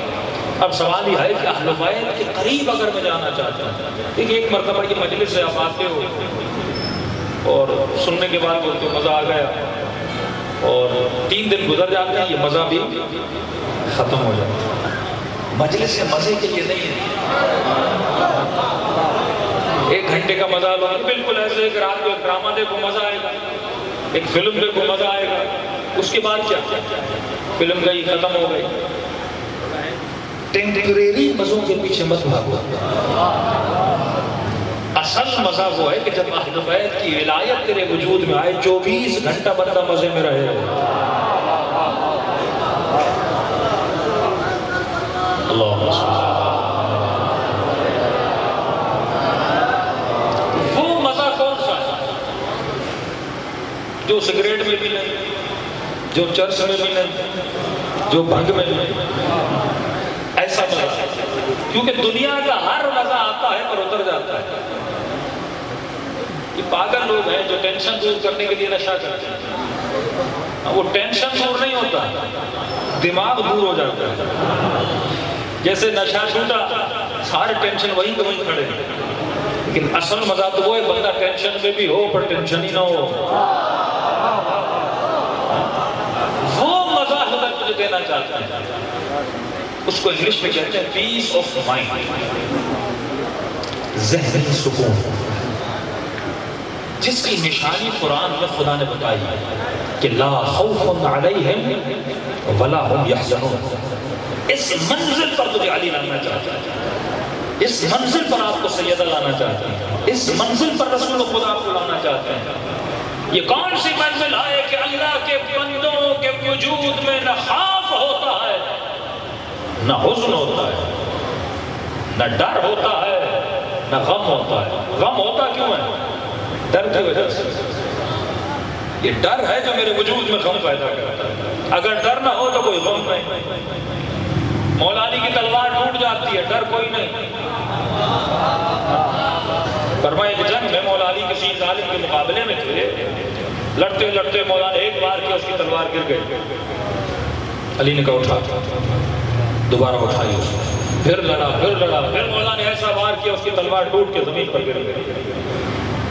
اب سوال یہ ہے کہ اہل بیت کے قریب اگر میں جانا چاہتا ہوں، دیکھیے ایک مرتبہ یہ مجلس سے آپ آتے ہو اور سننے کے بعد بولتے ہو مزہ آ گیا، اور 3 دن گزر جاتے ہیں یہ مزہ بھی ختم ہو جاتا ہے. مجلس سے مزے کے لیے نہیں ہے. 1 گھنٹے کا مزہ لو، بالکل ایسے ایک رات کو ایک ڈرامہ دیکھو مزہ آئے گا، ایک فلم دیکھو مزہ آئے گا، اس کے بعد کیا فلم گئی ختم ہو گئی. ٹیمپریری مزوں کے پیچھے مت بھاگو. اصل مزہ وہ ہے کہ جب اہل بیت کی ولایت تیرے وجود میں آئے 24 گھنٹہ بندہ مزے میں رہے. اللہ وہ مزہ کون سا جو سگریٹ میں بھی نہیں، جو چرس میں بھی نہیں، جو بھنگ میں بھی نہیں. ایسا مزہ، کیونکہ دنیا کا ہر مزہ آتا ہے اور اتر جاتا ہے. یہ پاگل لوگ ہیں جو ٹینشن دور کرنے کے لیے نشہ کرتے ہیں. وہ ٹینشن دور نہیں ہوتا، دماغ دور ہو جاتا ہے. جیسے نشہ چھوٹا سارے ٹینشن وہیں کے وہیں کھڑے ہیں. لیکن اصل مزہ تو وہ ہے بندہ ٹینشن میں بھی ہو پر ٹینشن ہی نہ ہو. وہ مزہ حضرت مجھے دینا چاہتا ہے. اس کو انگلش میں کہتے ہیں پیس آف مائنڈ، ذہنی سکون، جس کی نشانی قرآن میں خدا نے بتائی ہے کہ لا خوف علیہم ولا هم یحزنون. اس منزل پر تجھے علی لانا چاہتا ہے، اس منزل پر آپ کو سیدہ لانا چاہتا ہے، اس منزل پر رسول خدا کو لانا چاہتے ہیں. یہ کون سی منزل ہے کہ اللہ کے بندوں کے وجود میں نہ خوف ہوتا ہے، نہ حزن ہوتا ہے، نہ ڈر ہوتا ہے، نہ غم ہوتا ہے. غم ہوتا کیوں ہے؟ ڈر کی وجہ سے. یہ ڈر ہے جو میرے وجود میں غم پیدا کرتا ہے. اگر ڈر نہ ہو تو کوئی غم نہیں. مولا علی کی تلوار ٹوٹ جاتی ہے، ڈر کوئی نہیں. فرمایا کہ جنگ میں مولا علی کسی ظالم کے مقابلے میں تھے، لڑتے لڑتے مولا نے ایک بار کیا اس کی تلوار گر گئی. علی نے کہا اٹھا، دوبارہ اٹھائی اس کو، پھر لڑا، پھر مولا نے ایسا وار کیا اس کی تلوار ٹوٹ کے زمین پر گر گئی.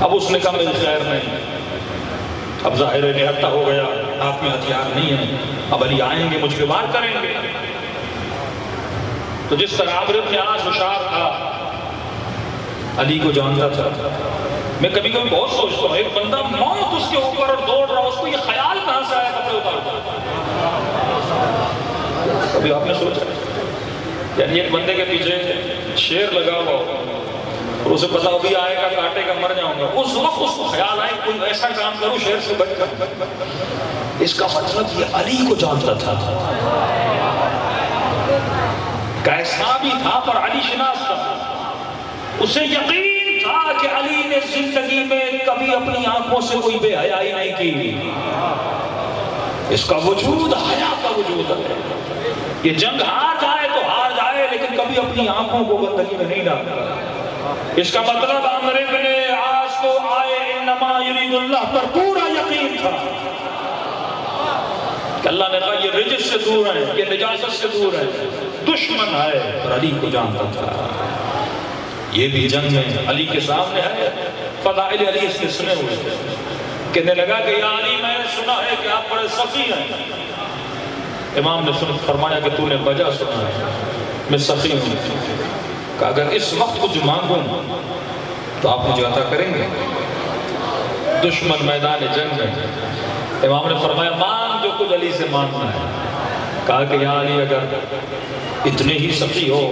اب اس نے کہا میری خیر نہیں، اب ظاہر نہتہ ہو گیا، آپ میں ہتھیار نہیں ہے، اب علی آئیں گے مجھ پہ وار کریں گے. تو جس طرح عامر بن عاص ہوشیار تھا، علی کو جانتا تھا. میں کبھی کبھی بہت سوچتا ہوں ایک بندہ موت اس کے اوپر اور دوڑ رہا، اس کو یہ خیال کہاں سے آیا کپڑے اتار. کبھی آپ نے سوچا یعنی ایک بندے کے پیچھے شیر لگا ہوا اور اسے پتا ہو بھی آئے گا کاٹے گا مر جاؤں گا، اس وقت اس کو خیال آئے کوئی ایسا کام کروں شیر سے بچ کر. اس کا مطلب یہ علی کو جانتا تھا. کیسا بھی تھا پر علی شناس تھا. اسے یقین تھا کہ علی نے زندگی میں کبھی اپنی آنکھوں سے کوئی بے حیائی نہیں کی. اس کا وجود حیا کا وجود ہے. یہ جنگ ہار جائے تو ہار جائے لیکن کبھی اپنی آنکھوں کو گندگی میں نہیں ڈالتا. اس کا مطلب عامر بن عاص کو آئے انما یرید اللہ پر پورا یقین تھا کہ اللہ نے کہا یہ رجس سے دور ہے، یہ نجاست سے دور ہے، دشمن ہے، اور علی کو جانتا تھا. یہ بھی جنگ میں علی کے سامنے ہے. فضائل علی اس نے سنے ہوئے تھے. کہنے لگا کہ یا علی میں نے سنا ہے کہ آپ بڑے سخی ہیں. امام نے فرمایا کہ تو نے وجہ سنا ہے، میں سخی ہوں. کہ اگر اس وقت کچھ مانگوں تو آپ مجھے عطا کریں گے؟ دشمن میدان جنگ میں. امام نے فرمایا مانگ جو کچھ علی سے مانگنا ہے. کہا کہ یا علی اگر اتنے ہی سخی ہو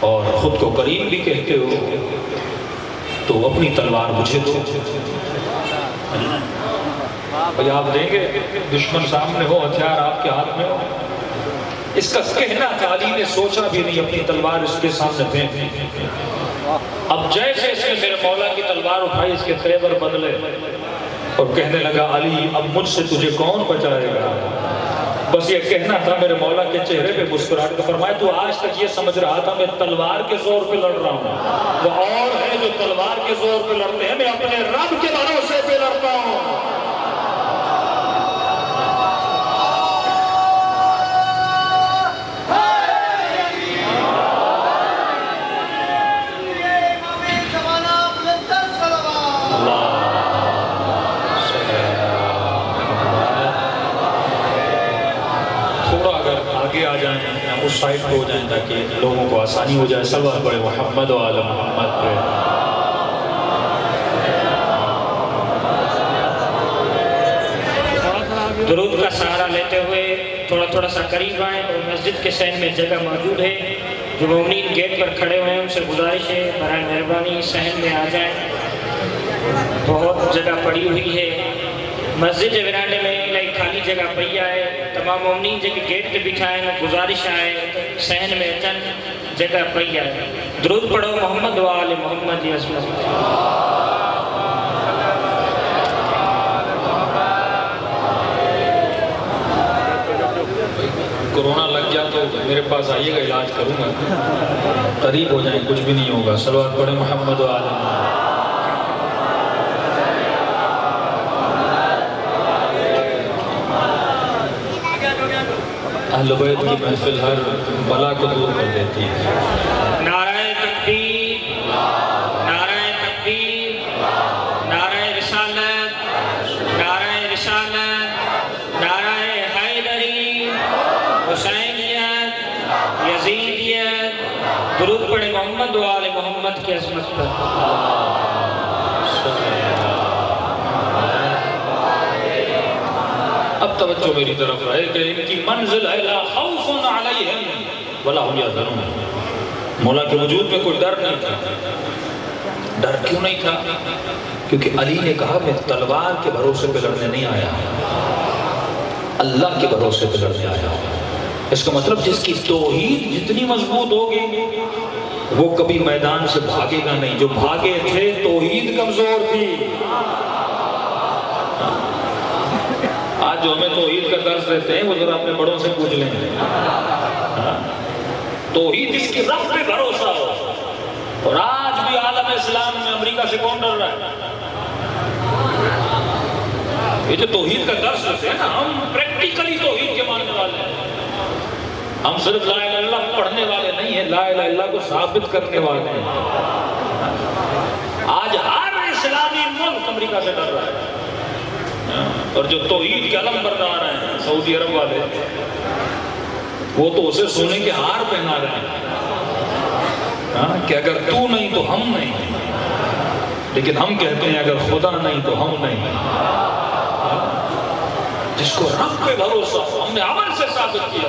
اور خود کو کریم بھی کہتے ہو تو اپنی تلوار مجھے دو. بھئی آپ دیں گے؟ دشمن سامنے ہو، ہتھیار آپ کے ہاتھ میں ہو. اس کا کہنا تھا، علی نے سوچا بھی نہیں، اپنی تلوار اس کے سامنے پھینک. اب جیسے اس نے میرے مولا کی تلوار اٹھائی، اس کے تیور بدلے اور کہنے لگا علی اب مجھ سے تجھے کون بچائے گا. بس یہ کہنا تھا، میرے مولا کے چہرے پہ مسکراہٹ کا. فرمایا تو آج تک یہ سمجھ رہا تھا میں تلوار کے زور پہ لڑ رہا ہوں، وہ اور ہے جو تلوار کے زور پہ لڑتے ہیں، میں اپنے رب کے بھروسے پہ لڑتا ہوں. آ جائیں اس سائڈ پہ ہو جائیں تاکہ لوگوں کو آسانی ہو جائے. صلوات پڑھیں محمد و آل محمد پہ. درود کا سہارا لیتے ہوئے تھوڑا سا قریب آئیں. اور مسجد کے صحن میں جگہ موجود ہے، جو مومنین گیٹ پر کھڑے ہوئے ہیں ان سے گزارش ہے برائے مہربانی صحن میں آ جائیں. بہت جگہ پڑی ہوئی ہے مسجد کے ورانڈے میں، خالی جگہ پئی ہے. تمام مومنین جے گیٹ پہ بٹھائیں، گزارش ہے صحن میں اچن، جگہ پئی ہے. درود پڑھو محمد و آل محمد. کورونا لگ گیا تو میرے پاس آئیے گا، علاج کروں گا. قریب ہو جائیں، کچھ بھی نہیں ہوگا. صلوات پڑھیں محمد و آل محمد. اہل بیت کی محفل ہر بلا کو دور کر دیتی ہے. نعرہ تکبیر، نعرہ تکبیر، نعرہ رسالت، نعرہ رسالت، نعرہ حیدری، حسینیت، یزیدیت. درود پڑھیں محمد و آل محمد کی عظمت پر. اب توجہ میری طرف رہے کہ ان کی منزل ہے لا خوف علیہم ولا هم یحزنون. مولا کے وجود میں کوئی ڈر نہیں تھا. ڈر کیوں نہیں تھا؟ کیونکہ علی نے کہا میں تلوار کے بھروسے پہ لڑنے نہیں آیا، اللہ کے بھروسے پہ لڑنے آیا ہوں. اس کا مطلب جس کی توحید جتنی مضبوط ہوگی وہ کبھی میدان سے بھاگے گا نہیں. جو بھاگے تھے توحید کمزور تھی. آج جو ہمیں توحید کا درس دیتے ہیں وہ ذرا اپنے بڑوں سے پوچھ لیں. توحید جس کی رب پہ بھروسہ ہو. اور آج بھی عالم اسلام میں امریکہ سے کون ڈر رہا ہے؟ یہ جو توحید کا درس دیتے ہیں نا، ہم پریکٹیکلی توحید کے ماننے والے ہیں. ہم صرف لا الہ الا اللہ پڑھنے والے نہیں ہیں، لا الہ الا اللہ کو ثابت کرنے والے ہیں. آج ہر اسلامی ملک امریکہ سے ڈر رہا ہے. اور جو توحید کے علم بردار ہیں سعودی عرب والے، وہ تو اسے سونے کے ہار پہنا رہے ہیں کہ اگر تو نہیں تو ہم نہیں. لیکن ہم کہتے ہیں اگر خدا نہیں تو ہم نہیں. جس کو رب پہ بھروسہ ہو، ہم نے عمل سے ثابت کیا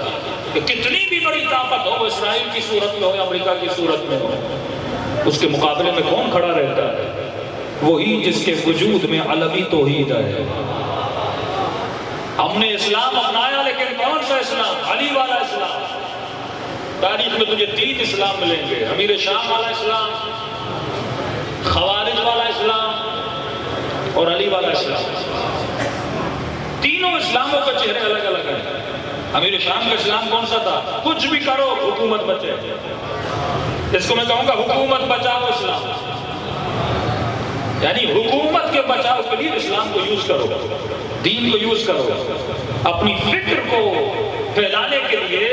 کہ کتنی بھی بڑی طاقت ہو، وہ اسرائیل کی صورت میں ہو یا امریکہ کی صورت میں ہو، اس کے مقابلے میں کون کھڑا رہتا ہے؟ وہی جس کے وجود میں علوی توحید ہے. ہم نے اسلام اپنایا، لیکن کون سا اسلام؟ علی والا اسلام. تاریخ میں تجھے 3 اسلام ملیں گے: امیر شام والا اسلام، خوارج والا اسلام اور علی والا اسلام. تینوں اسلاموں کے چہرے الگ الگ ہیں. امیر شام کا اسلام کون سا تھا؟ کچھ بھی کرو حکومت بچے. اس کو میں کہوں گا حکومت بچاؤ اسلام. یعنی حکومت کے بچاؤ کے لیے اسلام کو یوز کرو، دین کو یوز کرو. اپنی فکر کو پھیلانے کے لیے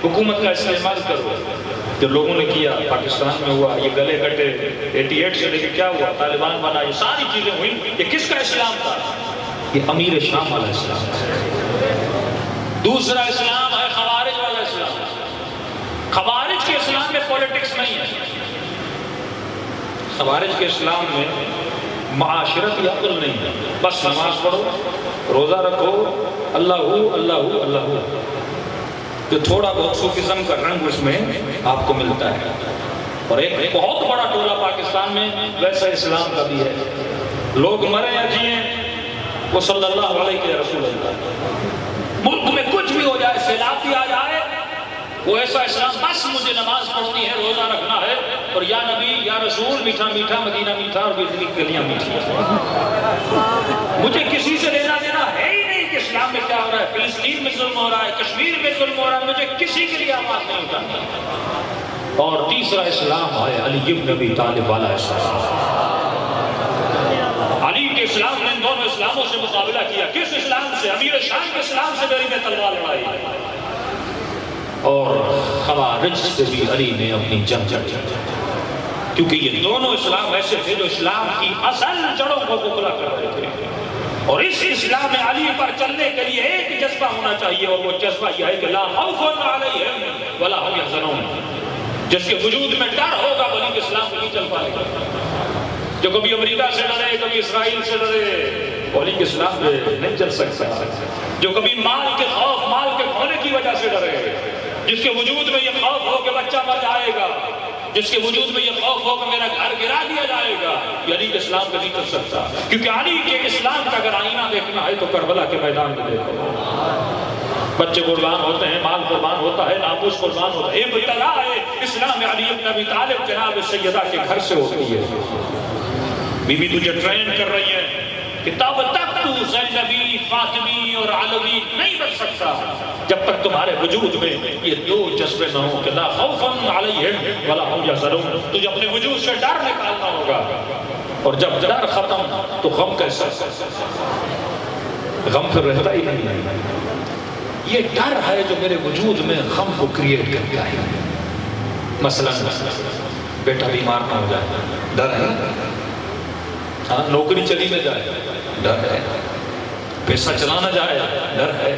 حکومت کا استعمال کرو. جو لوگوں نے کیا پاکستان میں ہوا، یہ گلے کٹے 88 سے لے کے کیا ہوا، طالبان بنا، یہ ساری چیزیں ہوئی. یہ کس کا اسلام تھا؟ یہ امیر شام والا اسلام. دوسرا اسلام ہے خوارج والا اسلام. خوارج کے اسلام میں پولیٹکس نہیں ہے. خوارج کے اسلام میں معاشرت یا عقل نہیں ہے. بس نماز پڑھو، روزہ رکھو، اللہ ہو اللہ ہو اللہ ہو. جو تھوڑا بہت صوفیزم کا رنگ اس میں آپ کو ملتا ہے. اور ایک بہت بڑا ٹولہ پاکستان میں ویسا اسلام کا بھی ہے. لوگ مرے یا جیئیں وہ صلی اللہ علیہ رسول اللہ. ملک میں کچھ بھی ہو جائے، سیلاب بھی آ جائے، وہ ایسا اسلام، بس مجھے نماز پڑھنی ہے، روزہ رکھنا ہے، اور یا نبی یا رسول، میٹھا میٹھا مدینہ میٹھا اور اتنی گلیاں میٹھی. مجھے کسی سے لینا دینا ہے ہی نہیں کہ اسلام میں کیا ہو رہا ہے، فلسطین میں ظلم ہو رہا ہے، کشمیر میں ظلم ہو رہا ہے، مجھے کسی کے لیے آواز نہیں اٹھانی. اور تیسرا اسلام ہے علی بن ابی طالب والا اسلام. علی کے اسلام نے ان دونوں اسلاموں سے مقابلہ کیا. کس اسلام سے؟ امیر شام کے اسلام سے میری نے تلوار لڑائی، اور خوارج سے بھی علی نے اپنی جنگ لڑی، کیونکہ یہ دونوں اسلام ایسے تھے جو اسلام کی اصل جڑوں کو کھوکھلا کر رہے تھے. اور اس اسلام میں علی پر چلنے کے لیے ایک جذبہ ہونا چاہیے، اور وہ جذبہ یہ ہے کہ لا خوف علیہم ولا هم یحزنون. جس کے وجود میں ڈر ہوگا وہ کے اسلام نہیں چل پائے گا. جو کبھی امریکہ سے ڈرے، کبھی اسرائیل سے ڈرے، وہ کے اسلام میں نہیں چل سکتا. جو کبھی مال کے خوف، مال کے کھونے کی وجہ سے ڈرے، جس کے وجود میں یہ خوف ہو کہ بچہ مر جائے گا، جس کے وجود میں یہ خوف ہو کہ میرا گھر گرا دیا جائے گا، یہ علی کے اسلام پہ نہیں چل سکتا. کیونکہ علی کے اسلام کا اگر آئینہ دیکھنا ہے تو کربلا کے میدان میں دیکھو. بچے قربان ہوتے ہیں، مال قربان ہوتا ہے، ناموس قربان ہوتا ہے. ابتدا ہے اسلام علی بن ابی طالب جناب سیدہ کے گھر سے ہوتی ہے. بی بی تجھے ٹرین کر رہی ہے کہ تب تک تو زینبی، فاطمی اور علوی نہیں بن سکتا جب تک تمہارے وجود میں یہ دو جذبے نہ ہوں کہ لا خوف علیہم ولا هم یحزنون. تجھے اپنے وجود سے ڈر نکالنا ہوگا، اور جب ڈر ختم تو غم کیسا؟ غم پھر رہتا ہی نہیں. یہ ڈر ہے جو میرے وجود میں غم کو کریٹ کرتا ہے. مثلا بیٹا بیمار نہ ہو جائے، ڈر ہے. ہاں، نوکری چلی نہ جائے، ڈر ہے. پیسہ چلا نہ جائے، ڈر ہے.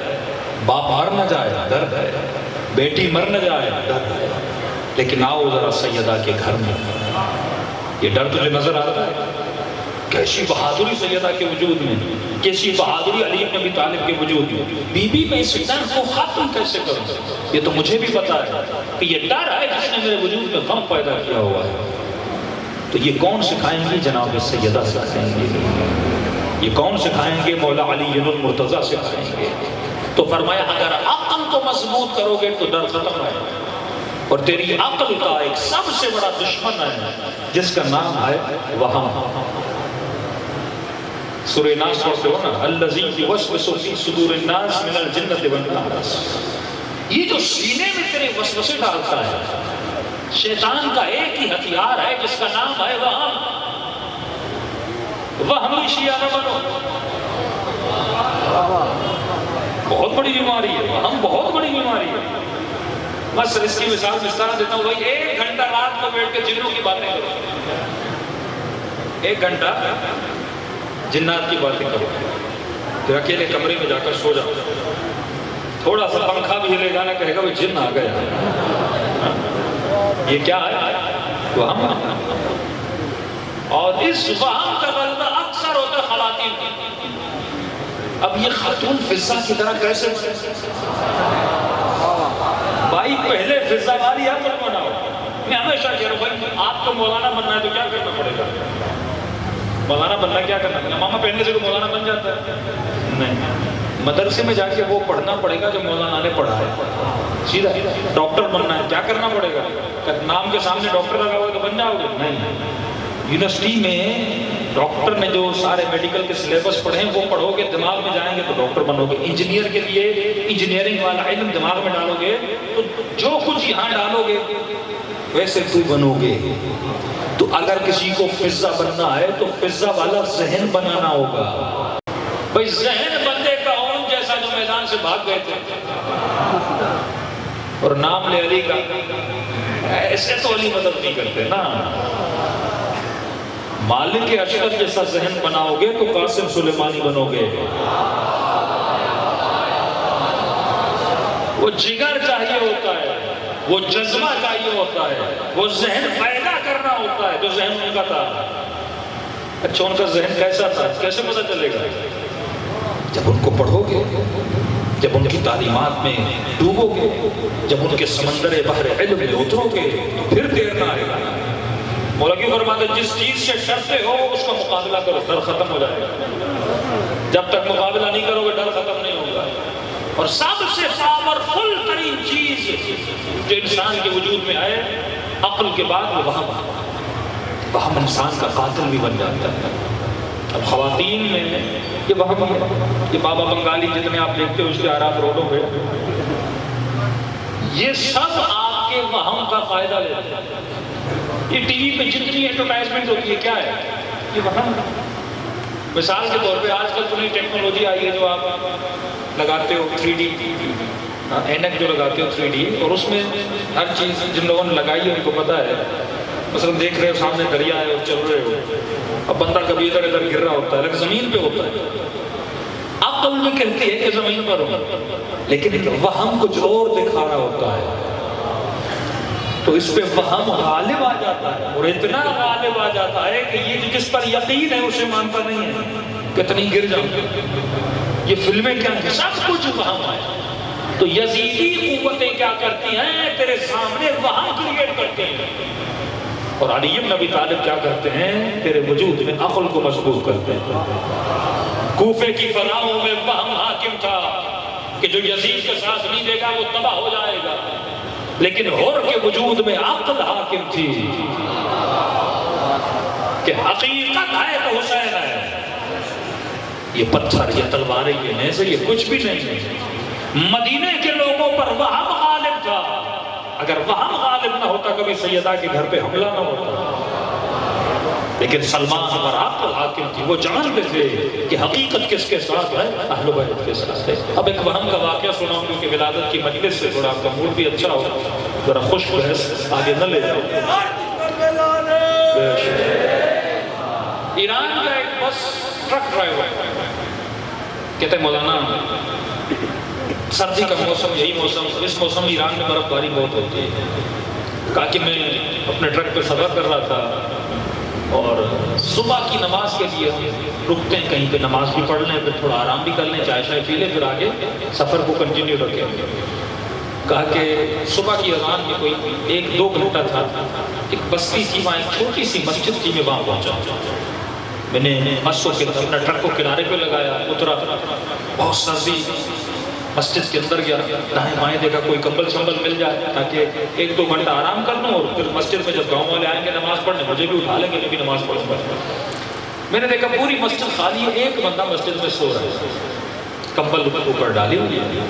باپ مر نہ جائے، ڈر ہے. بیٹی مر نہ جائے، ڈر ہے. لیکن آؤ ذرا سیدہ کے گھر میں، یہ ڈر تجھے نظر آتا ہے؟ کیسی بہادری سیدہ کے وجود میں، کیسی بہادری علی بن ابی طالب کے وجود میں. بی بی میں اس ڈر کو ختم کیسے کروں؟ یہ تو مجھے بھی پتا ہے کہ یہ ڈر ہے جس نے میرے وجود میں غم پیدا کیا ہوا ہے. تو یہ کون سکھائیں گے؟ جناب سیدہ سکھائیں گے. یہ کون سکھائیں گے؟ مولا علی المرتضیٰ سکھائیں گے. تو فرمایا اگر عقل کو مضبوط کرو گے تو ڈر ختم ہے. اور تیری عقل کا ایک سب سے بڑا دشمن ہے جس کا نام ہے وہم. سورہ ناس پڑھتے ہو نا، الذی یوسوس فی صدور الناس من الجنۃ والناس. یہ جو سینے میں تیرے وسوسے ڈالتا ہے، شیطان کا ایک ہی ہتھیار ہے جس کا نام ہے وہم. وہمی شیعہ نہ بنو، بہت بڑی بیماری ہے. وہم بہت بڑی بیماری ہے. بس اس کی مثال اس طرح دیتا ہوں، بھائی 1 گھنٹہ رات کو بیٹھ کے جنوں کی باتیں کرو، 1 گھنٹہ جنات کی باتیں کرو، پھر اکیلے کمرے میں جا کر سو جاؤ. تھوڑا سا پنکھا بھی ہلے گا نا، کہے گا وہ جن آ گیا. یہ کیا ہے؟ وہم. اور اس وہم کا غلبہ اکثر ہوتا ہے خواتین کی. اب یہ خاتون فضہ کی طرح کیسے بھائی؟ پہلے فضہ والی آپ کو بناؤ. میں ہمیشہ کہہ رہا ہوں بھائی آپ کو مولانا بننا ہے تو کیا کرنا پڑے گا؟ مولانا بننا کیا کرنا ہے؟ امامہ پہننے سے تو مولانا بن جاتا ہے؟ نہیں، مدرسے میں جا کے وہ پڑھنا پڑے گا جو مولانا نے پڑھا ہے. سیدھا ڈاکٹر بننا ہے کیا کرنا پڑے گا؟ نام کے سامنے ڈاکٹر لگا ہوا تو بن جاؤ گے؟ نہیں. یونیورسٹی میں ڈاکٹر نے جو سارے میڈیکل کے سلیبس پڑھے ہیں وہ پڑھو گے، دماغ میں جائیں گے تو ڈاکٹر بنو گے. انجینئر کے لیے انجینئرنگ والا علم دماغ میں ڈالو گے تو جو کچھ یہاں ڈالو گے ویسے تو بنو گے. تو اگر کسی کو فضہ بننا ہے تو فضہ والا ذہن بنانا ہوگا. بھائی ذہن بندے کا اون جیسا جو میدان سے بھاگ گئے تھے اور نام لے علی کا، ایسے تو علی مدد نہیں کرتے نا. مالک اشرف جیسا ذہن بناؤ گے تو قاسم سلیمانی بنو گے. وہ جگر چاہیے ہوتا ہے، وہ جذبہ چاہیے ہوتا ہے، وہ ذہن پیدا کرنا ہوتا ہے جو ذہن ان کا تھا. اچھا ان کا ذہن کیسا تھا؟ کیسے پتہ چلے گا؟ جب ان کو پڑھو گے، جب ان کی تعلیمات میں ڈوبو گے، جب ان کے سمندر بحر علم میں اترو گے تو پھر دیر نہ آئے گا. مولا کیوں فرماتے جس چیز سے ڈرتے ہو اس کا مقابلہ کرو، ڈر ختم ہو جائے گا. جب تک مقابلہ نہیں کرو گے ڈر ختم نہیں ہوگا. اور سب سے پاورفل ترین چیز جو انسان کے وجود میں آئے عقل کے بعد وہ وہم انسان کا قاتل بھی بن جاتا ہے. اب خواتین میں یہ وہم ہے. یہ بابا بنگالی جتنے آپ دیکھتے ہو اس کے آرام روڈوں پہ یہ سب آپ کے وہم کا فائدہ لیتے ہیں. یہ ٹی وی پہ جتنی ایڈورٹائزمنٹ ہوتی ہے کیا ہے؟ یہ وہم. مثال کے طور پہ آج کل تو نئی ٹیکنالوجی آئی ہے جو آپ لگاتے ہو 3D اینک جو لگاتے ہو 3D اور اس میں ہر چیز جن لوگوں نے لگائی ہے ان کو پتا ہے. مثلا دیکھ رہے ہو سامنے دریا ہے اور چل رہے ہو اب بندہ کبھی ادھر ادھر گر رہا ہوتا ہے لیکن زمین پہ ہوتا ہے. عقل میں کہتی ہے کہ زمین پر ہو لیکن وہم کچھ اور دکھا رہا ہوتا ہے تو اس پہ وہم غالب آ جاتا ہے اور اتنا غالب آ جاتا ہے کہ یہ جس پر یقین ہے اسے مانتا نہیں ہے. کتنی گر جاؤں یہ فلمیں کیا ہیں سب کچھ وہم ہے. تو یزیدی قوتیں کیا کرتی ہیں تیرے سامنے وہم کریٹ کرتے ہیں اور علی بن ابی طالب کیا کرتے ہیں تیرے وجود میں عقل کو مضبوط کرتے ہیں. کوفے کی فضاؤں میں وہم حاکم تھا کہ جو یزید کے ساتھ نہیں دے گا وہ تباہ ہو جائے گا لیکن ہور کے وجود میں عقل حاکم تھی کہ حقیقت ہے تو حسین ہے. یہ پتھر یہ تلواریں یہ نیزے یہ کچھ بھی نہیں ہے. مدینے کے لوگوں پر وہم غالب تھا. اگر وہم غالب نہ ہوتا کبھی سیدہ کے گھر پہ حملہ نہ ہوتا لیکن سلمان پر عقل حاکم تھی. وہ جانتے تھے کہ حقیقت کس کے ساتھ ہے اہل بیت کے ساتھ ہے. اب ایک وہم کا واقعہ سناؤں کیونکہ ولادت کی مجلس سے تھوڑا آپ کا موڈ بھی اچھا ہو ذرا خوش بحث آگے نہ لے جاؤ. ایران کا ایک بس ٹرک ڈرائیور کہتے ہیں مولانا سردی کا موسم یہی موسم اس موسم ایران میں برف باری بہت ہوتی ہے. کہا کہ میں اپنے ٹرک پہ سفر کر رہا تھا اور صبح کی نماز کے لیے رکتے ہیں کہیں پہ نماز بھی پڑھ لیں پھر تھوڑا آرام بھی کر لیں چائے شائے پی لیں پھر آگے سفر کو کنٹینیو رکھیں. کہا کہ صبح کی اذان میں کوئی 1-2 گھنٹہ تھا. ایک بستی تھی وہاں ایک چھوٹی سی مسجد تھی. میں وہاں پہنچا میں نے مسجد کے اپنا ٹرک کو کنارے پہ لگایا اترا بہت سردی مسجد کے اندر گیا دائیں بائیں دیکھا کوئی کمبل شمبل مل جائے تاکہ 1-2 گھنٹہ آرام کر لوں اور پھر مسجد میں جب گاؤں والے آئیں گے نماز پڑھنے مجھے بھی اٹھا لیں گے میں بھی نماز پڑھوں گا. میں نے دیکھا پوری مسجد خالی ہے ایک بندہ مسجد میں سو رہا ہے کمبل اوپر ڈالی ہوئی ہے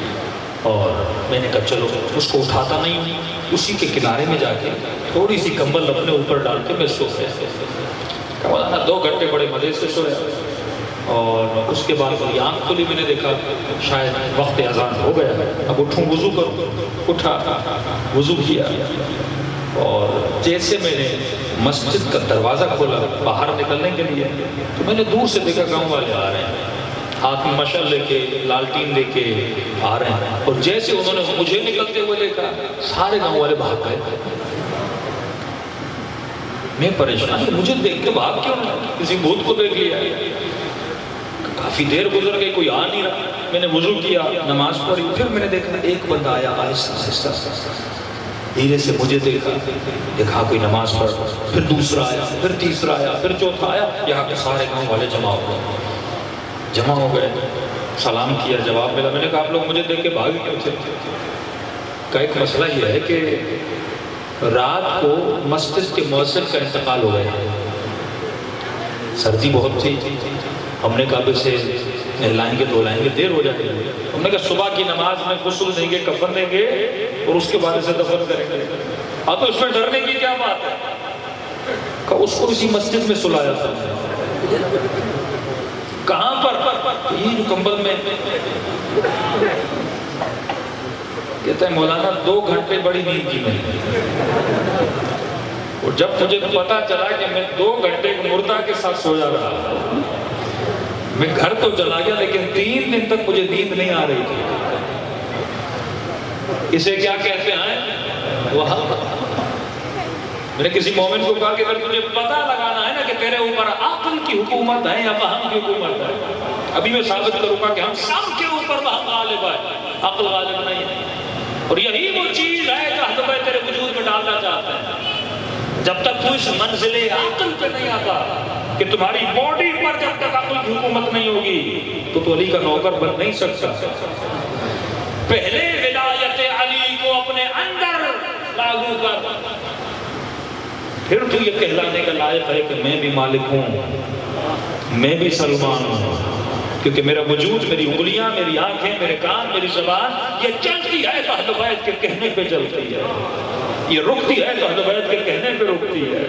اور میں نے کہا چلو اس کو اٹھاتا نہیں ہوں اسی کے کنارے میں جا کے تھوڑی سی کمبل اپنے اوپر ڈال کے میں سو گیا. 2 گھنٹے بڑے مزے سے سویا اور اس کے بعد میری آنکھ کھلی میں نے دیکھا شاید وقت اذان ہو گیا اب اٹھوں وضو کروں. اٹھا وضو کیا اور جیسے میں نے مسجد کا دروازہ کھولا باہر نکلنے کے لیے تو میں نے دور سے دیکھا گاؤں والے آ رہے ہیں ہاتھ میں مشعل لے کے لالٹین لے کے آ رہے ہیں اور جیسے انہوں نے مجھے نکلتے ہوئے دیکھا سارے گاؤں والے بھاگ گئے. میں پریشان مجھے دیکھ کے بھاگ کیوں نہ کسی بھوت کو دیکھ لیا. کافی دیر گزر گئی کوئی آ نہیں رہا. میں نے وضو کیا نماز پڑھی پھر میں نے دیکھا ایک بندہ آیا آہستہ آہستہ دھیرے سے مجھے دیکھا کوئی نماز پڑھ پھر دوسرا آیا پھر تیسرا آیا پھر چوتھا آیا. یہاں کے سارے گاؤں والے جمع ہو گئے سلام کیا جواب ملا. میں نے کہا آپ لوگ مجھے دیکھ کے بھاگ کیوں تھے؟ کا ایک مسئلہ یہ ہے کہ رات کو مسجد کے مؤذن کا انتقال ہو گیا. سردی بہت تھی ہم نے کہا اسے نہلائیں گے دھلائیں گے دیر ہو جائے گی. ہم نے کہا صبح کی نماز میں غسل دیں گے کفن دیں گے اور اس کے بعد اسے دفن کریں گے. ہاں تو اس میں ڈرنے کی کیا بات ہے؟ کہ اس کو اسی مسجد میں سلایا تھا. کہاں پر؟ یہ جو کمبل میں. کہتا ہے مولانا 2 گھنٹے بڑی نیند کی میں اور جب مجھے پتا چلا کہ میں 2 گھنٹے مردہ کے ساتھ سویا رہا میں گھر تو چلا گیا لیکن 3 دن تک مجھے نیند نہیں آ رہی تھی. اسے کیا کہتے ہیں وہاں. میں نے کسی مومن کو کہا کہ اگر تجھے پتہ لگانا ہے نا کہ تیرے اوپر عقل کی حکومت ہے یا وہم کی حکومت ہے ابھی میں ثابت کروں گا کہ ہم سب کے اوپر وہم غالب ہے عقل غالب نہیں ہے. اور یہی وہ چیز ہے جو اہل بیت تیرے وجود میں ڈالنا چاہتا ہے. جب تک تو اس منزل عقل پہ نہیں آتا کہ تمہاری باڈی پر جب تک عقل کی حکومت نہیں ہوگی تو علی کا نوکر بن نہیں سکتا. پہلے ولایت علی کو اپنے اندر لاگو کر، پھر تو یہ کہلانے کا لائق ہے کہ میں بھی مالک ہوں، میں بھی سلمان ہوں، کیونکہ میرا وجود، میری انگلیاں، میری آنکھیں، میرے کان، میری زبان یہ چلتی ہے تو اہل بیت کے کہنے پہ چلتی ہے، یہ رکتی ہے تو اہل بیت کے کہنے پہ رکتی ہے.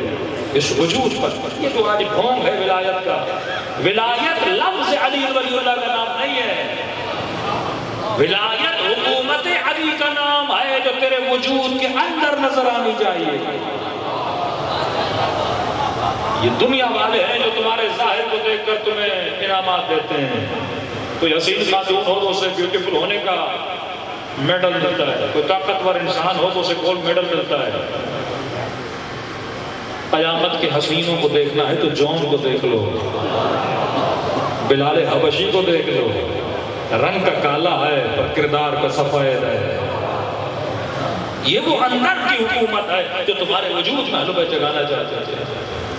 اس وجود پر یہ جو آج ڈھونگ ہے ولایت کا، ولایت لفظ علی ولی اللہ کا نام نہیں ہے، ولایت حکومت علی کا نام ہے جو تیرے وجود کے اندر نظر آنی چاہیے. یہ دنیا والے ہیں جو تمہارے ظاہر کو دیکھ کر تمہیں انعامات دیتے ہیں. کوئی حسین خاتون ہو تو اسے بیوٹیفل ہونے کا میڈل ملتا ہے، کوئی طاقتور انسان ہو تو اسے گولڈ میڈل ملتا ہے. قیامت کے حسینوں کو دیکھنا ہے تو جون کو دیکھ لو، بلال حبشی کو دیکھ لو، رنگ کا کالا ہے پر کردار کا سفید ہے. یہ وہ اندر کی حکومت ہے جو تمہارے وجود میں اہل بیت جگانا چاہتے ہیں.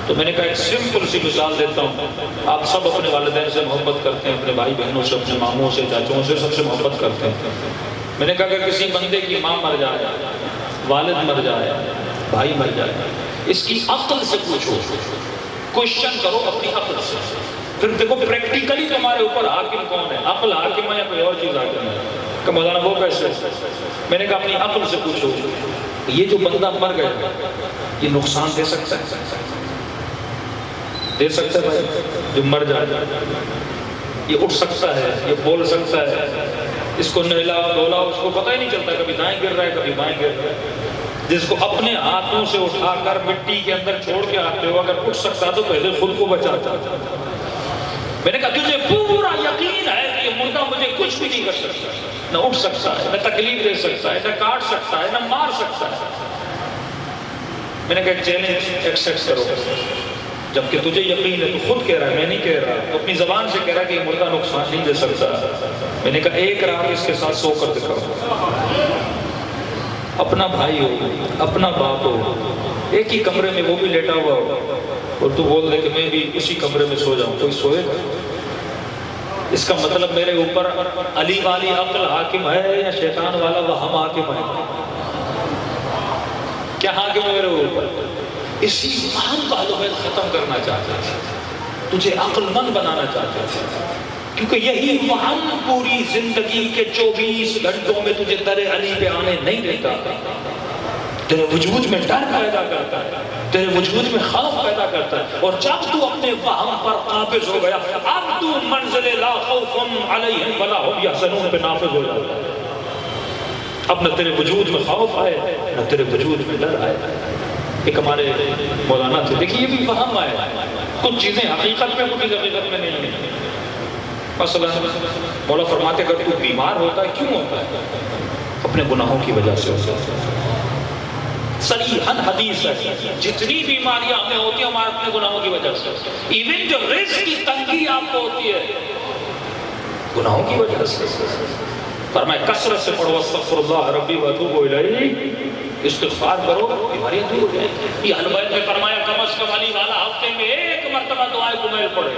تو میں نے کہا ایک سمپل سی مثال دیتا ہوں. آپ سب اپنے والدین سے محبت کرتے ہیں، اپنے بھائی بہنوں سے، اپنے ماموں سے، چاچوں سے، سب سے محبت کرتے ہیں. میں نے کہا اگر کسی بندے کی ماں مر جائے، والد مر جائے، بھائی مر جائے، اس کی عقل سے پوچھو، کوشچن کرو اپنی عقل سے. پھر دیکھو پریکٹیکلی تمہارے اوپر حاکم کون ہے، عقل حاکم ہے یا کوئی اور چیز حاکم ہے؟ کہ مولانا وہ کیسے؟ میں نے کہا اپنی عقل سے پوچھو، یہ جو بندہ مر گیا یہ نقصان دے سکتا ہے؟ دے سکتا ہے بھائی؟ جو مر جائے یہ اٹھ سکتا ہے، یہ بول سکتا ہے، اس کو نہلا دھولا اس کو پتہ ہی نہیں چلتا، کبھی دائیں گر رہا ہے کبھی بائیں گر رہا ہے. جس کو اپنے ہاتھوں سے اٹھا کر مٹی کے اندر چھوڑ کے آتے ہو، اگر اٹھ سکتا تو پہلے خود کو بچاتا. میں نے کہا تجھے پورا یقین ہے کہ یہ مردہ مجھے کچھ بھی نہیں کر سکتا، نہ اٹھ سکتا ہے، نہ تکلیف دے سکتا ہے، نہ کاٹ سکتا ہے، نہ مار سکتا ہے. میں نے کہا چیلنج ایکسپٹ کرو. جبکہ تجھے یقین ہے، تو خود کہہ رہا ہے، میں نہیں کہہ رہا، تو اپنی زبان سے کہہ رہا کہ یہ مردہ نقصان نہیں دے سکتا. میں نے کہا ایک رات اس کے ساتھ سو کر دکھاؤ. اپنا بھائی ہو، اپنا باپ ہو، ایک ہی کمرے میں وہ بھی لیٹا ہوا ہو، اور تو بول دے کہ میں بھی اسی کمرے میں سو جاؤں، کوئی سوئے گا؟ اس کا مطلب میرے اوپر علی والی عقل حاکم ہے یا شیطان والا وہ ہم حاکم ہے؟ کیا حاکم ہے میرے اوپر؟ اسی وہم کا حلویت ختم کرنا چاہتے ہیں، تجھے عقل مند بنانا چاہتے ہیں، کیونکہ یہی وہم پوری زندگی کے 24 گھنٹوں میں تجھے در علی پہ آنے نہیں دیتا. تیرے وجود میں ڈر پیدا کرتا ہے، تیرے وجود میں خوف پیدا کرتا ہے. اور جب تو اپنے وہم پر قابض ہو گیا، اب تو منزل لا خوف علیہم ولا هم یحزنون پہ نافذ ہو جاتا ہے. اب نہ تیرے وجود میں خوف آئے، نہ تیرے وجود میں ڈر آئے. ایک ہمارے مولانا تھے، دیکھیے یہ بھی وہم آئے، کچھ چیزیں حقیقت میں، کچھ حقیقت میں نہیں ہیں. مثلا مولا فرماتے اگر تو بیمار ہوتا ہے کیوں ہوتا ہے؟ اپنے گناہوں کی وجہ سے ہوتا ہے. صریحاً حدیث ہے، جتنی بیماریاں ہمیں ہوتی ہیں ہمارے اپنے گناہوں کی وجہ سے. ایون جو رزق کی تنگی آپ کو ہوتی ہے گناہوں کی وجہ سے. فرمایا کثرت سے پڑھو استغفر اللہ ربی واتوب الیہ، استغفار کرو، بیماریاں دور ہو جائیں. یہ اہل بیت نے فرمایا کم از کم علی والا ہفتے میں ایک مرتبہ دعائے کمیل پڑھے.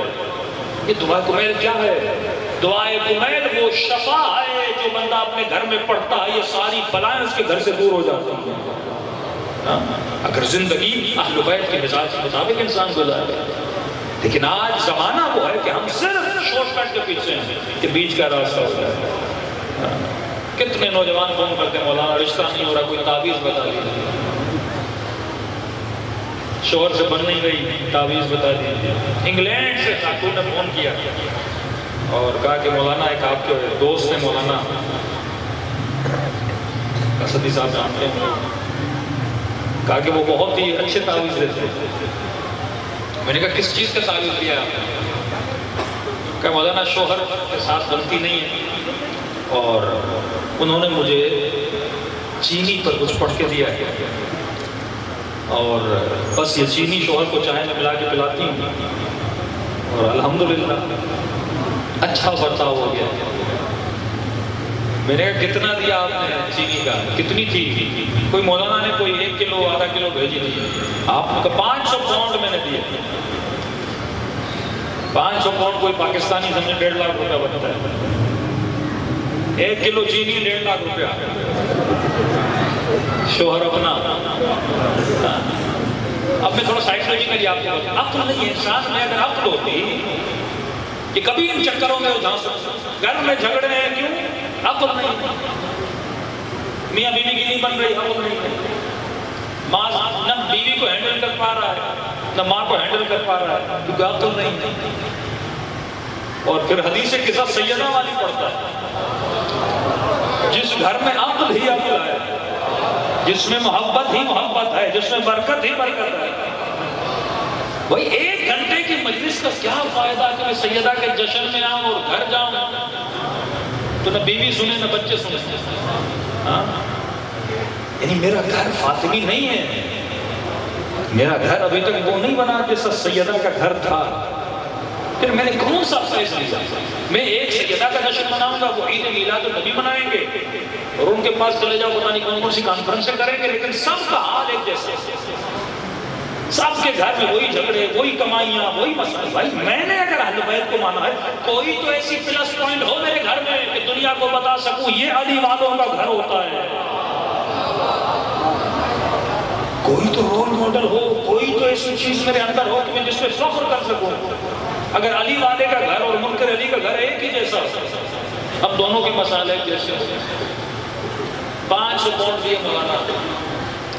یہ دعائے کمیل کیا ہے؟ دعائے کمیل وہ شفا ہے جو بندہ اپنے گھر میں پڑھتا ہے، یہ ساری بلائیں اس کے گھر سے دور ہو جاتی ہیں. اگر زندگی اہل بیت کے مزاج کے مطابق انسان گزارے. لیکن آج زمانہ وہ ہے کہ ہم صرف شارٹ کٹ کے پیچھے ہیں کہ بیچ کا راستہ ہو جائے. کتنے نوجوان فون کرتے ہیں مولانا رشتہ نہیں ہو رہا، کوئی تعویذ بتا دیجیے. شوہر سے بن نہیں رہی، تعویذ بتا دیجیے. انگلینڈ سے خاتون نے فون کیا اور کہا کہ مولانا ایک آپ کے دوست ہیں مولانا اسدی صاحب جانتے ہیں، کہا کہ وہ بہت ہی اچھے تعویذ دیتے ہیں. میں نے کہا کس چیز کا تعویذ دیا آپ نے؟ کہ مولانا شوہر کے ساتھ بنتی نہیں ہے اور انہوں نے مجھے چینی پر کچھ پڑھ کے دیا ہے اور بس یہ چینی شوہر کو چائے میں ملا کے پلاتی ہوں اور الحمدللہ اچھا برتاؤ ہو گیا. میں نے کہا کتنا دیا آپ نے چینی کا؟ کتنی تھی؟ کوئی مولانا نے کوئی 1 کلو آدھا کلو بھیجی تھی. آپ کا 500 پاؤنڈ میں نے دیے. 500 پاؤنڈ کوئی پاکستانی زمین 1.5 لاکھ روپیہ بنتا ہے. 1 کلو چینی 1.5 لاکھ روپیہ. شوہر اپنا. اب میں تھوڑا سائیکولوجیکلی آپ کو بتا، عقل نہیں، انسان میں اگر عقل ہوتی کہ کبھی ان چکروں میں جھانس، گھر میں جھگڑے ہیں کیوں؟ عقل نہیں. میاں بیوی کی نہیں بن رہی، عقل نہیں. ماں نہ بیوی کو ہینڈل کر پا رہا ہے نہ ماں کو ہینڈل کر پا رہا ہے کیونکہ عقل نہیں. اور پھر حدیث قصہ سیدہ والی پڑھتا ہے، جس گھر میں عقل ہی عقل ہے، جس میں محبت ہی محبت ہے، جس میں برکت ہی برکت ہے. وہی 1 گھنٹے کی مجلس کا کیا فائدہ کہ میں سیدہ کے جشن میں آؤں اور گھر جاؤں تو نہ بیوی سنے نہ بچے سنے. یعنی میرا گھر فاطمی نہیں ہے، میرا گھر ابھی تک وہ نہیں بنا جیسا سیدہ کا گھر تھا. پھر میں نے کون سا فیصلہ لیا؟ میں ایک سیدہ کا جشن مناؤں گا، وہ عید میلاد النبی منائیں گے اور ان کے پاس چلے جاؤ پتہ نہیں کون کون سی کانفرنسیں کریں گے، لیکن سب کا حال ایک جیسا. سب کے گھر میں وہی جھگڑے، وہی کمائیاں، وہی مسئلہ. بھائی میں نے اگر اہل بیت کو مانا ہے، کوئی تو ایسی پلس پوائنٹ ہو میرے گھر میں کہ دنیا کو بتا سکوں یہ علی والوں کا گھر ہوتا ہے. کوئی تو رول ماڈل ہو، کوئی تو ایسی چیز میرے اندر ہو کہ میں جس پہ فخر کر سکوں. اگر علی والے کا گھر اور منکر علی کا گھر ایک ہی جیسا، اب دونوں کے مسائل ایک جیسے. 500 پاؤنڈ دیے مولانا.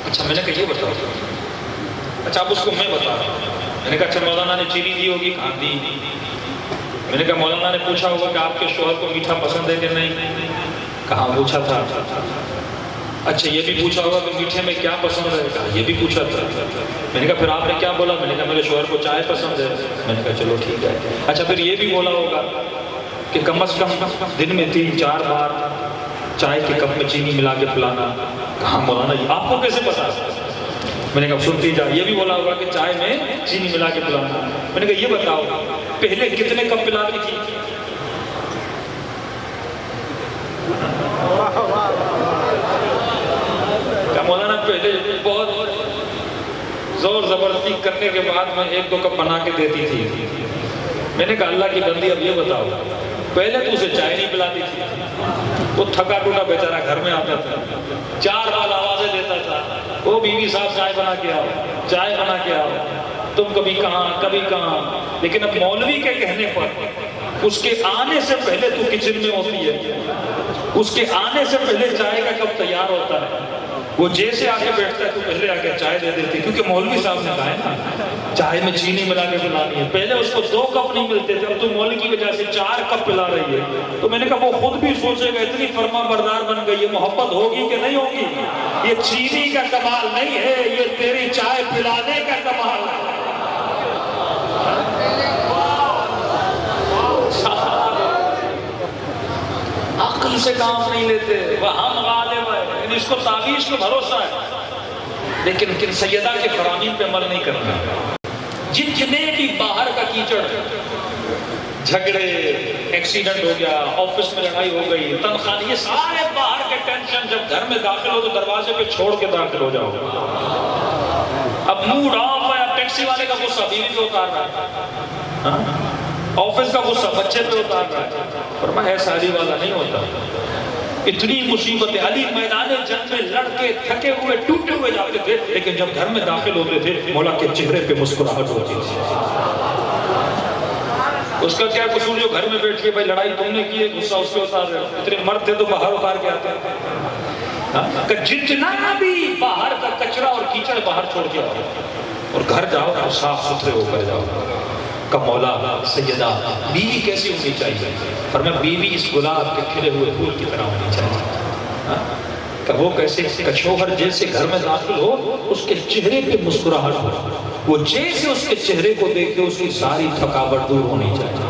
اچھا میں نے کہا یہ بتاؤ. اچھا اب اس کو میں بتا رہا ہوں. میں نے کہا اچھا مولانا نے چینی دی ہوگی؟ کہاں دی. میں نے کہا مولانا نے پوچھا ہوگا کہ آپ کے شوہر کو میٹھا پسند ہے کہ نہیں؟ کہاں پوچھا تھا. اچھا یہ بھی پوچھا ہوگا کہ میٹھے میں کیا پسند ہے؟ کہا یہ بھی پوچھا تھا. میں نے کہا پھر آپ نے کیا بولا؟ میں نے کہا میرے شوہر کو چائے پسند ہے. میں نے کہا چلو ٹھیک ہے. اچھا پھر یہ بھی بولا ہوگا کہ کم از کم دن میں 3-4 بار چائے کے کپ میں چینی ملا کے پلانا. کہاں مولانا جی آپ کو کیسے پتا؟ میں نے کہا سنتی جا. یہ بھی بولا ہوگا کہ چائے میں چینی ملا کے پلانا. میں نے کہا یہ بتاؤ پہلے کتنے کپ پلاتی تھی؟ کہا مولانا پہلے بہت زور زبردستی کرنے کے بعد میں 1-2 کپ بنا کے دیتی تھی. میں نے کہا اللہ کی بندی اب یہ بتاؤ پہلے تو اسے چائے نہیں پلاتی تھی، وہ تھکا ٹوٹا بیچارہ گھر میں آتا تھا، 4 بار آوازیں دیتا تھا وہ بیوی صاحب چائے بنا کے آؤ، چائے بنا کے آؤ. تم کبھی کہاں کبھی کہاں. لیکن اب مولوی کے کہنے پر اس کے آنے سے پہلے تو کچن میں ہوتی ہے، اس کے آنے سے پہلے چائے کا کپ تیار ہوتا ہے. وہ جیسے آگے بیٹھتا ہے تو پہلے آگے چائے دے دیتی کیونکہ مولوی صاحب نے کہا ہے نا چائے میں چینی ملا کے پلانی ہے. پہلے اس کو 2 کپ نہیں ملتے تھے، اب تو مولوی کی وجہ سے 4 کپ پلا رہی ہے. تو میں نے کہا وہ خود بھی سوچے گا اتنی فرما بردار بن گئی ہے، محبت ہوگی کہ نہیں ہوگی؟ یہ چینی کا کمال نہیں ہے، یہ تیری چائے پلانے کا کمال ہے. عقل سے کام نہیں لیتے، وہ ہم غالب ہے. اس کو تعویذ کو بھروسہ ہے لیکن سیدہ کے فرامین پہ عمل نہیں کرنا. جتنے بھی باہر کا کیچڑ، جھگڑے، ایکسیڈنٹ ہو گیا، آفس میں لڑائی ہو گئی، تنخواہ، یہ سارے باہر کے ٹینشن جب گھر میں داخل ہو تو دروازے پہ چھوڑ کے داخل ہو جاؤ. اب موڈ آف ہے، اب ٹیکسی والے کا غصہ بیوی پہ اتار رہا ہے، آفس کا غصہ بچے پہ اتار رہا ہے. فرمایا ایسا علی والا نہیں ہوتا. اتنی مصیبتیں علی میدان جنگ میں لڑ کے تھکے ہوئے ٹوٹے ہوئے جاتے تھے، لیکن جب گھر میں داخل ہوتے تھے مولا کے چہرے پہ مسکراہٹ ہوتی تھی. اس کا کیا قصور جو گھر میں بیٹھ کے بھائی لڑائی تم نے کی ہے، غصہ اس پہ اتار رہے ہو. اتنے مرد تھے تو باہر اتار کے آتے کہ جتنا بھی باہر کا کچرا اور کیچڑ باہر چھوڑ کے آؤ اور گھر جاؤ اور صاف ستھرے ہو کر جاؤ. کا مولا سیدہ بیوی کیسی ہونی چاہیے؟ فرمایا بیوی اس گلاب کے کھلے ہوئے پھول کی طرح ہونی چاہیے. کہ وہ کیسے کہ شوہر جیسے گھر میں داخل ہو اس کے چہرے پہ مسکراہٹ ہو، وہ جیسے اس کے چہرے کو دیکھے اس کی ساری تھکاوٹ دور ہونی چاہیے.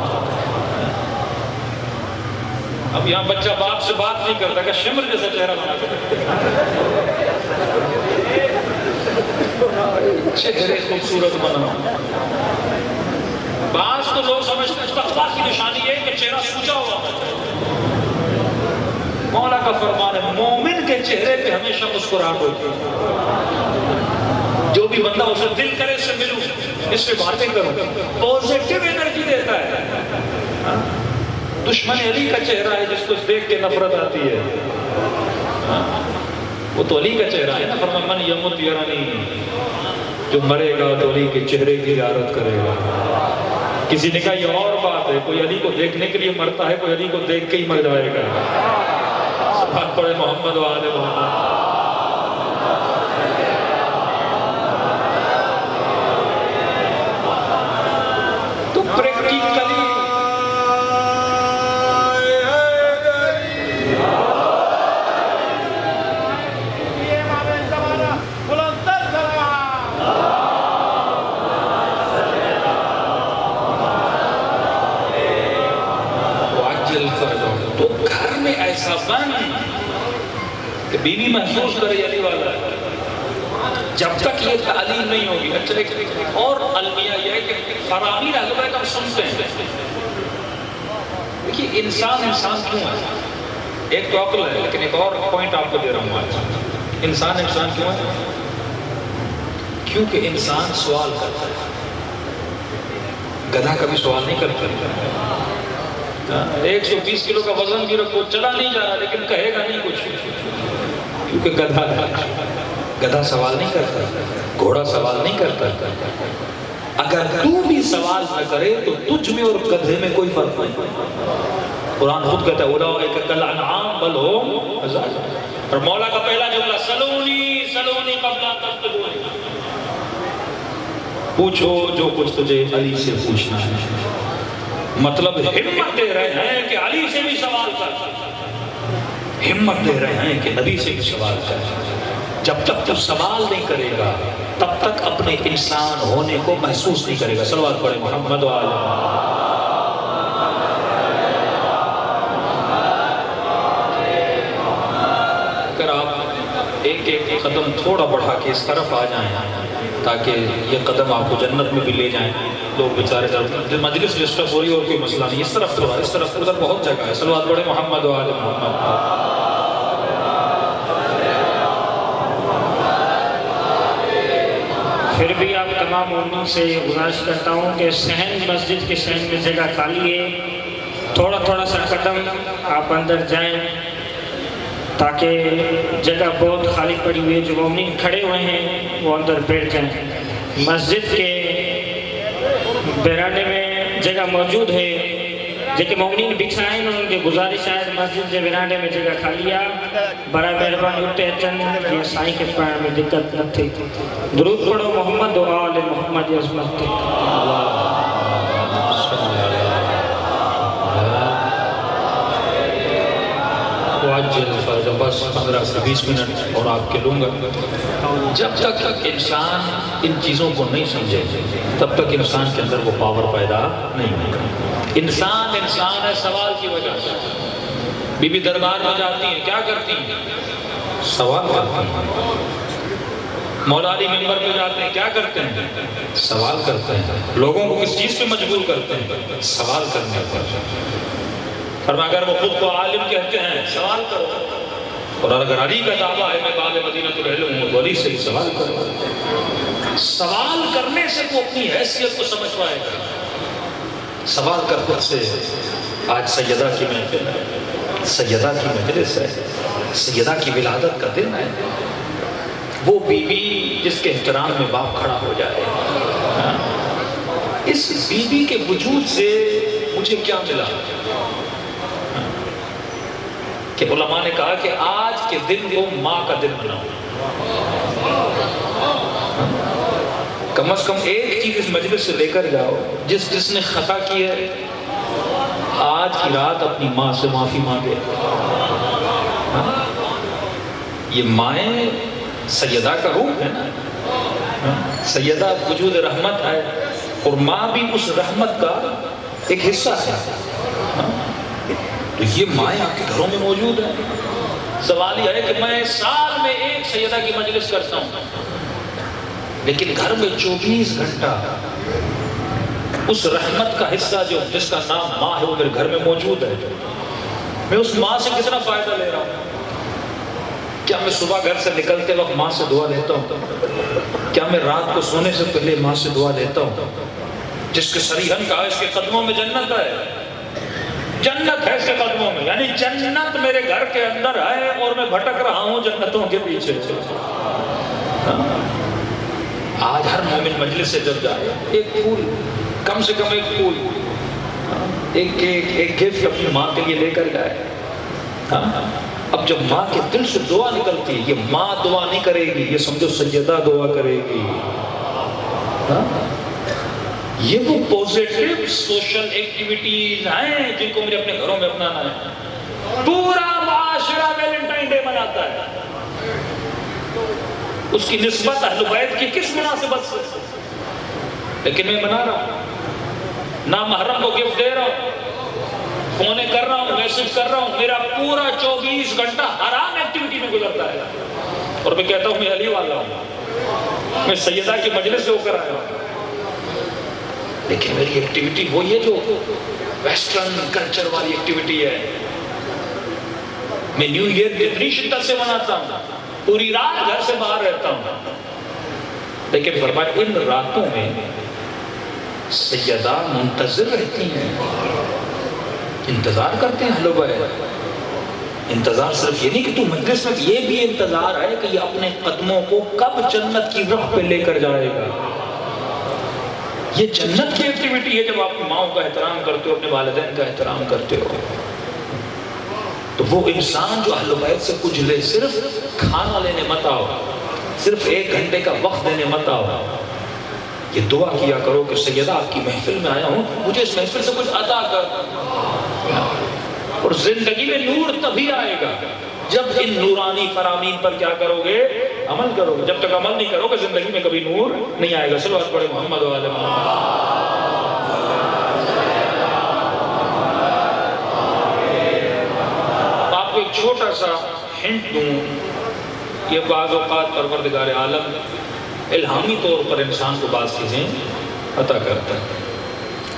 اب یہاں بچہ باپ سے بات نہیں کرتا کہ شمر جیسا چہرہ بنا کر چہرے خوبصورت بنا. بعض تو لوگ سمجھتے ہیں تقویٰ کی نشانی ہے کہ چہرہ سوجا ہوا ہے. مولا کا فرمان ہے مومن کے چہرے پہ ہمیشہ مسکراہٹ ہوتی ہے. جو بھی بندہ اسے دل کرے اس سے ملوں، اس سے باتیں کروں، پوزیٹیو انرجی دیتا ہے۔ دشمن علی کا چہرہ ہے جس کو دیکھ کے نفرت آتی ہے، وہ تو علی کا چہرہ ہے نا، فرمایا من یمت یرانی، جو مرے گا تو علی کے چہرے کی زیارت کرے گا۔ کسی نے کہا یہ اور بات ہے، کوئی علی کو دیکھنے کے لیے مرتا ہے، کوئی علی کو دیکھ کے ہی مر جائے گا۔ سبحان پڑھے محمد و آل محمد۔ تو پریکٹیکلی تو گھر میں ایسا بن کہ بیوی محسوس کرے علی والا ہے۔ جب تک یہ تعلیم نہیں ہوگی، اچھا ایک اور المیہ یہ ہے کہ فراغی رہنمائی کا ہم سنتے ہیں۔ دیکھیے انسان کیوں ہے؟ ایک تو عقل ہے، لیکن ایک اور پوائنٹ آپ کو دے رہا ہوں آج۔ انسان کیوں ہے؟ کیونکہ انسان سوال کرتا ہے۔ گدھا کبھی سوال نہیں کرتا۔ 120 کلو کا وزن بھی رکھو، چلا نہیں جا رہا لیکن کہے گا نہیں کچھ، کیونکہ گدھا سوال نہیں کرتا، گھوڑا سوال نہیں کرتا۔ اگر تو بھی سوال نہ کرے تو تجھ میں اور گدھے میں کوئی فرق نہیں۔ قرآن خود کہتا ہے اولئک کالانعام بل ھم اضل۔ اور مولا کا پہلا جملہ سلونی سلونی قبل ان تسألونی، پوچھو جو کچھ تجھے علی سے پوچھنا ہے۔ مطلب ہمت دے رہے ہیں کہ علی سے بھی سوال کر، ہمت دے رہے ہیں کہ نبی سے بھی سوال کر۔ جب تک تو سوال نہیں کرے گا تب تک اپنے انسان ہونے کو محسوس نہیں کرے گا۔ صلوات پڑھے محمد و آل محمد۔ اگر آپ ایک ایک قدم تھوڑا بڑھا کے اس طرف آ جائیں تاکہ یہ قدم آپ کو جنت میں بھی لے جائیں۔ لوگ بیچارے مجلس ڈسٹرب ہو رہی ہے اور کوئی مسئلہ نہیں، اس طرف تھوڑا، اس طرف ادھر بہت جگہ ہے۔ صلوات پڑھے محمد و آل محمد۔ پھر بھی آپ تمام مومنوں سے گزارش کرتا ہوں کہ صحن مسجد کے صحن میں جگہ خالی ہے، تھوڑا تھوڑا سا قدم آپ اندر جائیں تاکہ جگہ بہت خالی پڑی ہوئی ہے۔ جو مومنین کھڑے ہوئے ہیں وہ اندر بیٹھ جائیں۔ مسجد کے بیرانے میں جگہ موجود ہے، جیکے مومنین بچھائیں ان کے گزارش ہے مسجد کے بیرانے میں جگہ خالی ہے، برائے مہربانی اٹھے اچن یہ سائیں کے پڑھنے میں دقت نہ تھی۔ درود پڑھو محمد و آل محمد عظمت تھی۔ بس 15 سے 20 منٹ اور آپ کے لوں گا۔ جب تک انسان ان چیزوں کو نہیں سمجھے تب تک انسان کے اندر وہ پاور پیدا نہیں ہوگا۔ انسان ہے سوال کی وجہ سے۔ بی بی دربار میں جاتی ہیں، کیا کرتی ہیں؟ سوال کرتی ہیں۔ مولا علی منبر پہ جاتے ہیں، کیا کرتے ہیں؟ سوال کرتے ہیں۔ لوگوں کو کس چیز پہ مجبور کرتے ہیں؟ سوال کرنے پر۔ فرمایا اگر وہ خود کو عالم کہتے ہیں سوال کرو، اور اگر علی کا دعویٰ ہے میں باب مدینہ العلم ہوں تو علی سے ہی سوال کرو۔ سوال کرنے سے وہ اپنی حیثیت کو سمجھ پائے گا۔ سوال کرنے سے آج سیدہ کی محفل ہے، سیدہ کی مجلس ہے، سیدہ کی ولادت کا دن ہے۔ وہ بیوی جس کے احترام میں باپ کھڑا ہو جائے، اس بیوی کے وجود سے مجھے کیا ملا کہ علماء نے کہا کہ آج کے دن کو ماں کا دن بناؤ۔ کم از کم ایک چیز اس مجلس سے لے کر جاؤ، جس نے خطا کی ہے آج کی رات اپنی ماں سے معافی مانگے۔ یہ مائیں سیدہ کا روح ہے نا، سیدہ وجود رحمت ہے اور ماں بھی اس رحمت کا ایک حصہ ہے۔ تو یہ مائیں آپ کے گھروں میں موجود ہیں۔ سوال یہ ہے کہ میں سال میں ایک سیدہ کی مجلس کرتا ہوں، لیکن گھر میں 24 گھنٹہ اس رحمت کا حصہ جس کا نام ماں ہے وہ میرے گھر میں موجود ہے۔ میں اس ماں سے کتنا فائدہ لے رہا ہوں؟ کیا میں صبح گھر سے نکلتے وقت ماں سے دعا لیتا ہوں؟ کیا میں رات کو سونے سے پہلے ماں سے دعا لیتا ہوں؟ جس کے سریحن کا اس کے قدموں میں جنت ہے، جنت ہے اس کے قدموں میں، یعنی جنت میرے گھر کے اندر ہے اور میں بھٹک رہا ہوں جنتوں کے پیچھے۔ آج ہر مومن مجلس سے جب جائے ایک پھول، کم سے کم ایک پھول، ایک کیک، ایک گفٹ اپنی ماں کے لیے لے کر جائے۔ اب جب ماں کے دل سے دعا نکلتی، یہ ماں دعا نہیں کرے گی، یہ سمجھو سیدہ دعا کرے گی۔ یہ وہ پوزیٹیو سوشل ایکٹیویٹیز ہیں جن کو مجھے اپنے گھروں میں اپنانا ہے۔ پورا معاشرہ ویلنٹائن ڈے مناتا ہے، اس کی نسبت اہل بیت کی کس مناسبت سے؟ لیکن میں منا رہا ہوں، نامحرم کو گفٹ دے رہا ہوں، فونے کر رہا ہوں، میسج کر رہا ہوں، میرا پورا 24 گھنٹہ حرام ایکٹیویٹی میں گزرتا ہے، اور میں کہتا ہوں میں علی والا ہوں، میں سیدہ کی مجلس سے ہو کر آیا ہوں، لیکن میری ایکٹیویٹی وہی ہے جو ویسٹرن کلچر والی ایکٹیویٹی ہے۔ میں نیو ایئر اتنی شدت سے مناتا ہوں، پوری رات گھر سے باہر رہتا ہوں، لیکن فرمایا ان راتوں میں سیدہ منتظر رہتی ہیں، انتظار کرتے ہیں اہل بیت۔ انتظار صرف یہ نہیں کہ تو مجلس میں، یہ بھی انتظار ہے کہ یہ اپنے قدموں کو کب جنت کی راہ پہ لے کر جائے گا۔ یہ جنت کی ایکٹیویٹی ہے جب آپ اپنی ماؤں کا احترام کرتے ہو، اپنے والدین کا احترام کرتے ہو۔ تو وہ انسان جو اہل بیت سے کچھ لے، صرف کھانا لینے مت آؤ، صرف 1 گھنٹے کا وقت دینے مت آؤ، یہ دعا کیا کرو کہ سیدہ آپ کی محفل میں آیا ہوں، مجھے اس محفل سے کچھ عطا کر۔ اور زندگی میں نور تبھی آئے گا جب ان نورانی فرامین پر کیا کرو گے؟ عمل کرو گے۔ جب تک عمل نہیں کرو گے زندگی میں کبھی نور نہیں آئے گا۔ صلوات پڑھے محمد و آل محمد۔ آپ کو ایک چھوٹا سا ہنٹ دوں، یہ بعض اوقات پروردگار عالم الہامی طور پر انسان کو بعض چیزیں عطا کرتا ہے۔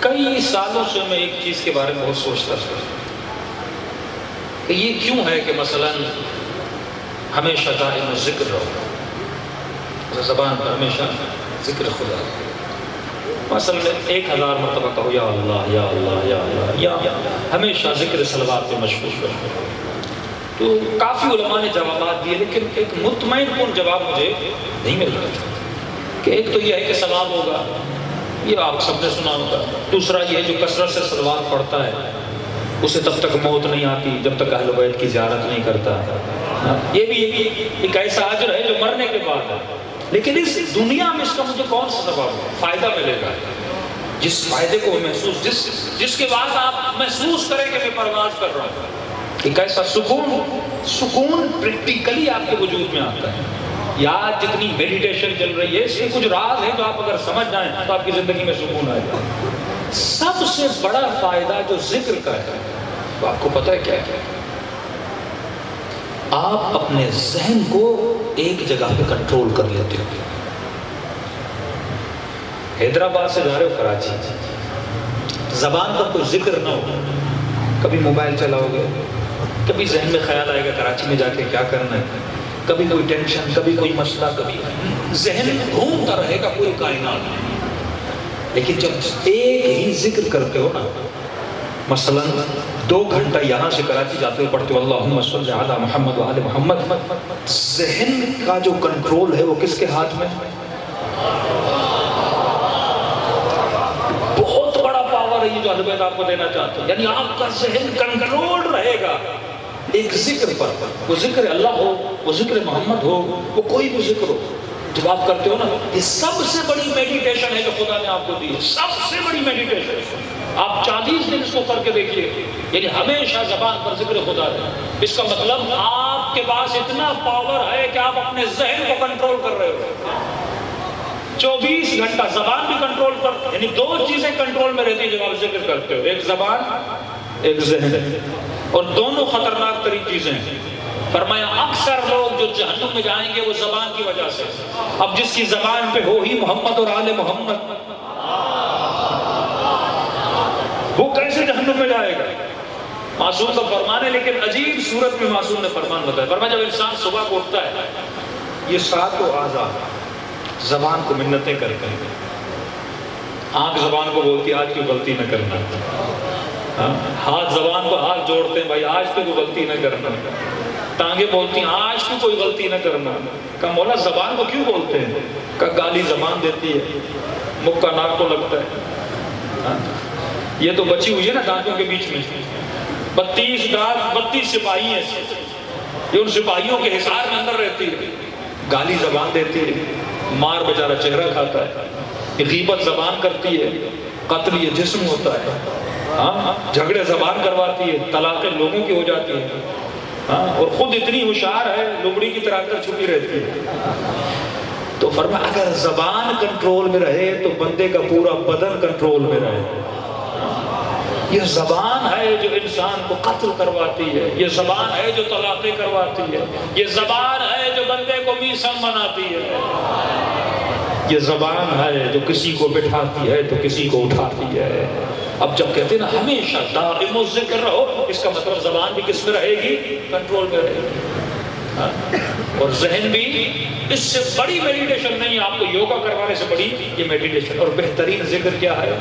کئی سالوں سے میں ایک چیز کے بارے میں بہت سوچتا تھا کہ یہ کیوں ہے کہ مثلا ہمیشہ دائم ذکر رہو، زبان پر ہمیشہ ذکر خدا، مثلا 1000 مرتبہ کہو یا اللہ یا اللہ یا اللہ، یا ہمیشہ ذکر صلوات پہ مشغول رہو۔ تو کافی علماء نے جوابات دیے، لیکن ایک مطمئن کن جواب مجھے نہیں مل رہا تھا کہ ایک تو یہ ہے کہ ثواب ہوگا، یہ آپ سب نے سنا ہوگا۔ دوسرا یہ ہے جو کثرت سے صلوات پڑھتا ہے اسے تب تک موت نہیں آتی جب تک اہل بیت کی زیارت نہیں کرتا۔ یہ بھی ایک ایسا اجر ہے جو مرنے کے بعد ہے، لیکن اس دنیا میں اس کا مجھے کون سا ثواب فائدہ ملے گا؟ جس فائدے کو محسوس، جس کے بعد آپ محسوس کریں کہ میں پرواز کر رہا ہوں، ایک ایسا سکون پریکٹیکلی آپ کے وجود میں آتا ہے۔ یا جتنی میڈیٹیشن چل رہی ہے اس کے کچھ راز ہیں جو آپ اگر سمجھ جائیں تو آپ کی زندگی میں سکون آئے گا۔ سب سے بڑا فائدہ جو ذکر کا ہے تو آپ کو پتہ ہے کیا ہے؟ آپ اپنے ذہن کو ایک جگہ پہ کنٹرول کر لیتے ہو۔ حیدرآباد سے جا رہے ہو کراچی، زبان پر کوئی ذکر نہ ہو، کبھی موبائل چلاؤ گے، کبھی ذہن میں خیال آئے گا کراچی میں جا کے کیا کرنا ہے، کبھی کوئی ٹینشن، کبھی کوئی مسئلہ، کبھی ذہن گھومتا رہے گا پوری کائنات۔ لیکن جب ایک ہی ذکر کرتے ہو نا، مثلا 2 گھنٹہ یہاں سے کراچی جاتے ہو پڑھتے ہو اللہم صلی علی محمد و آل محمد، ذہن کا جو کنٹرول ہے وہ کس کے ہاتھ میں؟ بہت بڑا پاور ہے یہ جو اہل بیت آپ کو دینا چاہتے ہیں، یعنی آپ کا ذہن کنٹرول رہے گا ایک ذکر پر، وہ ذکر اللہ ہو، وہ ذکر محمد ہو، وہ کوئی بھی ذکر ہو۔ جب آپ کرتے ہو نا، یہ سب سے بڑی میڈیٹیشن ہے جو خدا نے آپ کو دی ہے، سب سے بڑی میڈیٹیشن۔ آپ 40 دن اس کو کر کے دیکھیے، یعنی ہمیشہ زبان پر ذکر خدا ہے۔ اس کا مطلب آپ کے پاس اتنا پاور ہے کہ آپ اپنے ذہن کو کنٹرول کر رہے ہو 24 گھنٹہ، زبان بھی کنٹرول پر، یعنی 2 چیزیں کنٹرول میں رہتی ہیں جب آپ ذکر کرتے ہو، ایک زبان ایک ذہن، اور دونوں خطرناک ترین چیزیں ہیں۔ فرمایا اکثر لوگ جو جہنم میں جائیں گے وہ زبان کی وجہ سے، اب جس کی زبان پہ ہو ہی محمد اور آل محمد، وہ کیسے جہنم میں جائے گا؟ معصوم کا فرمان ہے، لیکن عجیب صورت میں معصوم نے فرمان بتایا۔ فرمایا جب انسان صبح کو اٹھتا ہے، یہ 7 اعضاء زبان کو منتیں کرتے ہیں. آنکھ زبان کو بولتی آج کی غلطی نہ کرنا. ہاتھ زبان کو ہاتھ جوڑتے ہیں بھائی آج تو کوئی غلطی نہ کرنا. ٹانگیں بولتی ہیں آج تو کوئی غلطی نہ کرنا. کہا مولا زبان کو کیوں بولتے ہیں؟ کہا گالی زبان دیتی ہے، مکہ ناک کو لگتا ہے. یہ تو بچی ہوئی ہے نا دانتوں کے بیچ میں. 32 دانت 32 سپاہی ہیں، یہ ان سپاہیوں کے حصار میں اندر رہتی ہے. گالی زبان دیتی ہے، مار بیچارہ چہرہ کھاتا ہے. غیبت زبان کرتی ہے، قتل یہ جسم ہوتا ہے. جھگڑے زبان کرواتی ہے، طلاقیں لوگوں کی ہو جاتی ہیں. اور خود اتنی ہوشیار ہے، لومڑی کی طرح اندر چھپی رہتی ہے. تو فرمایا اگر زبان کنٹرول میں رہے تو بندے کا پورا بدن کنٹرول میں رہے. یہ زبان ہے جو انسان کو قتل کرواتی ہے، یہ زبان ہے جو طلاقیں کرواتی ہے، یہ زبان ہے جو بندے کو میثم بناتی ہے، یہ زبان ہے جو کسی کو بٹھاتی ہے تو کسی کو اٹھاتی ہے. اب جب کہتے ہیں نا ہمیشہ دائم الذکر رہو، اس کا مطلب زبان بھی کس میں رہے گی؟ کنٹرول میں رہے گی. اور ذہن بھی. اس سے بڑی میڈیٹیشن نہیں ہے، آپ کو یوگا کروانے سے بڑی یہ میڈیٹیشن. اور بہترین ذکر کیا ہے؟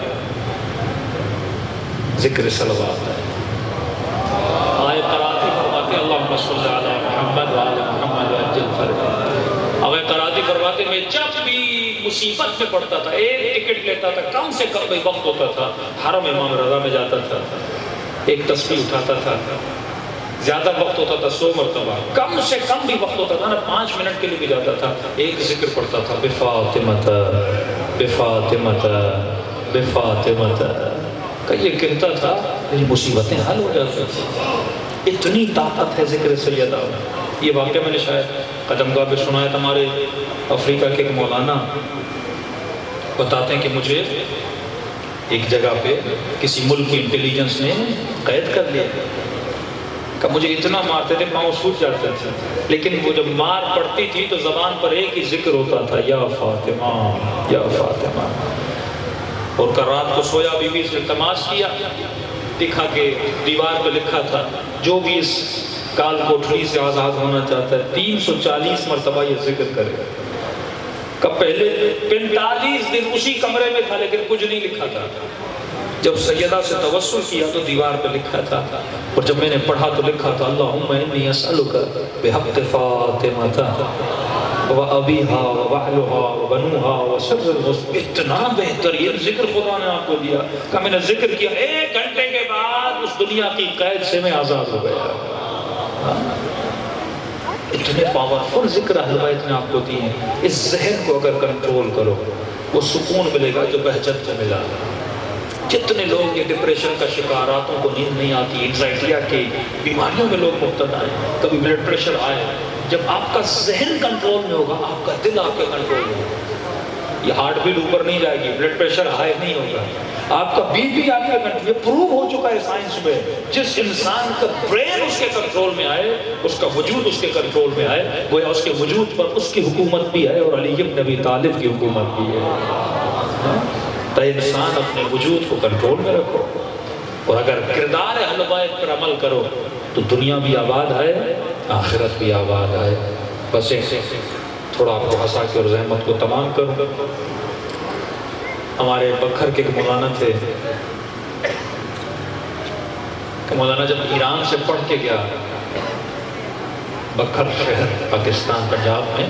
ذکر صلوات ہے. آئے قرآتی فرماتے اللہم صلی علی محمد وعلی محمد وعجل فرق. آئے قرآتی فرماتے میں جب بھی مصیبت میں پڑتا تھا ایک ٹکٹ لیتا تھا، کم سے کم بھی وقت ہوتا تھا، حرم امام رضا میں جاتا تھا، ایک تسبیح اٹھاتا تھا. زیادہ وقت ہوتا تھا 100 مرتبہ، کم سے کم بھی وقت ہوتا تھا نا 5 منٹ کے لیے بھی جاتا تھا، ایک ذکر پڑھتا تھا بفاطمۃ بفاطمۃ بفاطمۃ. کہ یہ کہتا تھا میری مصیبتیں حل ہو جاتی تھیں. اتنی طاقت ہے ذکر سیدہ. یہ واقعہ میں نے شاید قدم گاہ پہ سنا ہے. ہمارے افریقہ کے ایک مولانا بتاتے ہیں کہ مجھے ایک جگہ پہ کسی ملک کی انٹیلیجنس نے قید کر لیا. کہ مجھے اتنا مارتے تھے پاؤں سوج جاتے تھے، لیکن وہ جب مار پڑتی تھی تو زبان پر ایک ہی ذکر ہوتا تھا، یا فاطمہ یا فاطمہ. اور کل رات کو سویا بی بی سے التماس کیا، دکھا کے دیوار پہ لکھا تھا جو بھی اس کال کوٹھری سے آزاد ہونا چاہتا ہے 340 مرتبہ یہ ذکر کرے. کب پہلے 45 دن اسی کمرے میں تھا لیکن کچھ نہیں لکھا تھا. جب سیدہ سے توسل کیا تو دیوار پہ لکھا تھا، اور جب میں نے پڑھا تو لکھا تھا اللہم انی اسألک بحق فاطمۃ وَأَبِيهَا وَوَحْلُهَا وَبَنُوهَا وَسِرِّ الْمُسْلِمِ. اتنا بہترین ذکر خدا نے آپ کو دیا کہ میں نے ذکر کیا 1 گھنٹے کے بعد اس دنیا کی قید سے میں آزاد ہو گیا. اتنے پاورفل ذکر اہل بیت نے آپ کو دیے ہیں. اس ذہن کو اگر کنٹرول کرو وہ سکون ملے گا جو بہجت کو ملا. جتنے لوگ یہ ڈپریشن کا شکار، راتوں کو نیند نہیں آتی، انزائٹیا کی بیماریوں میں لوگ مبتلا ہیں، کبھی بلڈ پریشر آئے، جب آپ کا ذہن کنٹرول میں ہوگا آپ کا دل آپ کے کنٹرول میں ہوگا. یہ ہارٹ بیٹ اوپر نہیں جائے گی، بلڈ پریشر ہائی نہیں ہوگا، آپ کا بی پی آپ کا کنٹرول. یہ پروو ہو چکا ہے سائنس میں. جس انسان کا برین اس کے کنٹرول میں آئے، اس کا وجود اس کے کنٹرول میں آئے، گویا اس کے وجود پر اس کی حکومت بھی ہے اور علی بن ابی طالب کی حکومت بھی ہے. تو انسان اپنے وجود کو کنٹرول میں رکھو، اور اگر کردار اہل بیت پر عمل کرو تو دنیا بھی آباد ہے، آخرت بھی آباد ہے. بس تھوڑا آپ کو ہنسا کے اور زحمت کو تمام کروں. ہمارے بکھر کے مولانا تھے کہ مولانا جب ایران سے پڑھ کے گیا بکھر شہر پاکستان پنجاب میں،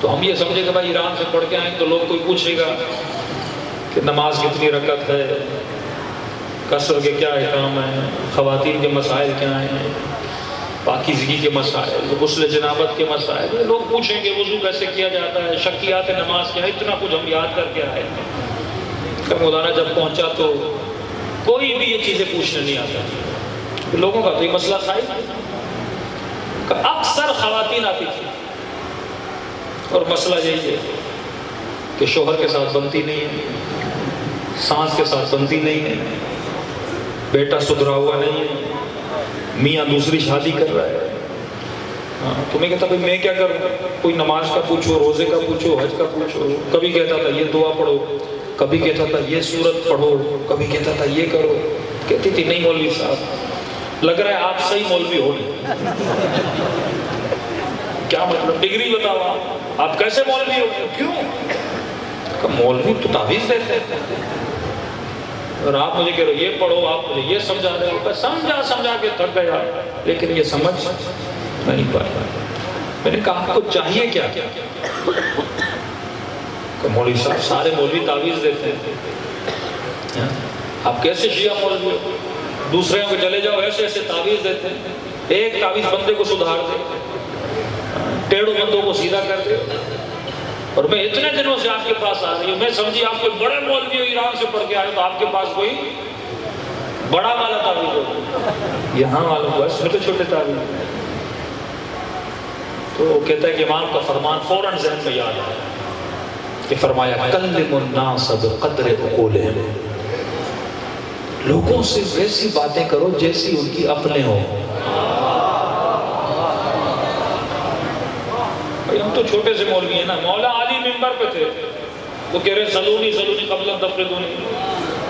تو ہم یہ سمجھے کہ بھائی ایران سے پڑھ کے آئیں تو لوگ کوئی پوچھے گا کہ نماز کتنی رکعت ہے، قصر کے کیا احکام ہیں، خواتین کے مسائل کیا ہیں، پاکیزگی کے مسائل، غسل جنابت کے مسائل. لوگ پوچھیں گے وضو کیسے کیا جاتا ہے، شکیات نماز کیا ہے. اتنا کچھ ہم یاد کر کے آئے. مولانا جب پہنچا تو کوئی بھی یہ چیزیں پوچھنے نہیں آتا. لوگوں کا تو یہ مسئلہ تھا کہ اکثر خواتین آتی تھی اور مسئلہ یہی ہے کہ شوہر کے ساتھ بنتی نہیں ہے، سانس کے ساتھ بنتی نہیں ہے، بیٹا سدھرا ہوا نہیں ہے، میاں دوسری شادی کر رہا ہے. تمہیں کہتا بھائی میں کیا کروں، کوئی نماز کا پوچھو، روزے کا پوچھو، حج کا پوچھو. کبھی کہتا تھا یہ دعا پڑھو، کبھی کہتا تھا یہ سورت پڑھو، کبھی کہتا تھا یہ کرو. کہتی تھی نہیں مولوی صاحب لگ رہا ہے آپ صحیح مولوی ہو نہیں. کیا مطلب، ڈگری بتاؤ آپ. آپ کیسے مولوی ہو؟ کیوں؟ کہ مولوی تو تعویذ دیتے ہیں، اور آپ مجھے کہہ رہے ہو یہ پڑھو، آپ مجھے یہ سمجھا رہے ہو۔ سمجھا کے تھک گیا، لیکن یہ سمجھ نہیں پایا۔ میں نے کہا آپ کو چاہیے کیا؟ کہ مولوی صاحب سارے مولوی تعویذ دیتے ہیں، آپ کیسے شیعہ مولوی ہو؟ دوسرے کو چلے جاؤ ایسے ایسے تعویذ دیتے ہیں، ایک تعویذ بندے کو سدھار دے، ٹیڑھوں بندوں کو سیدھا کر دے۔ اور میں اتنے دنوں سے آپ کے پاس آ رہی ہوں، میں سمجھی آپ کوئی بڑے مولوی ہو، ایران سے پڑھ کے آئے تو آپ کے پاس کوئی بڑا والا تعویذ ہو، یہاں والوں کو چھوٹے چھوٹے تعویذ۔ تو وہ کہتا ہے کہ امام کا فرمان فوراً ذہن میں یاد آیا کہ فرمایا کلم الناس بقدر عقولہم، لوگوں سے ویسی باتیں کرو جیسی ان کی اپنے ہو۔ ہم تو چھوٹے سے مولوی ہیں نا، مولا علی ممبر پہ تھے، وہ کہہ رہے سلونی سلونی قبل ان تفردونی،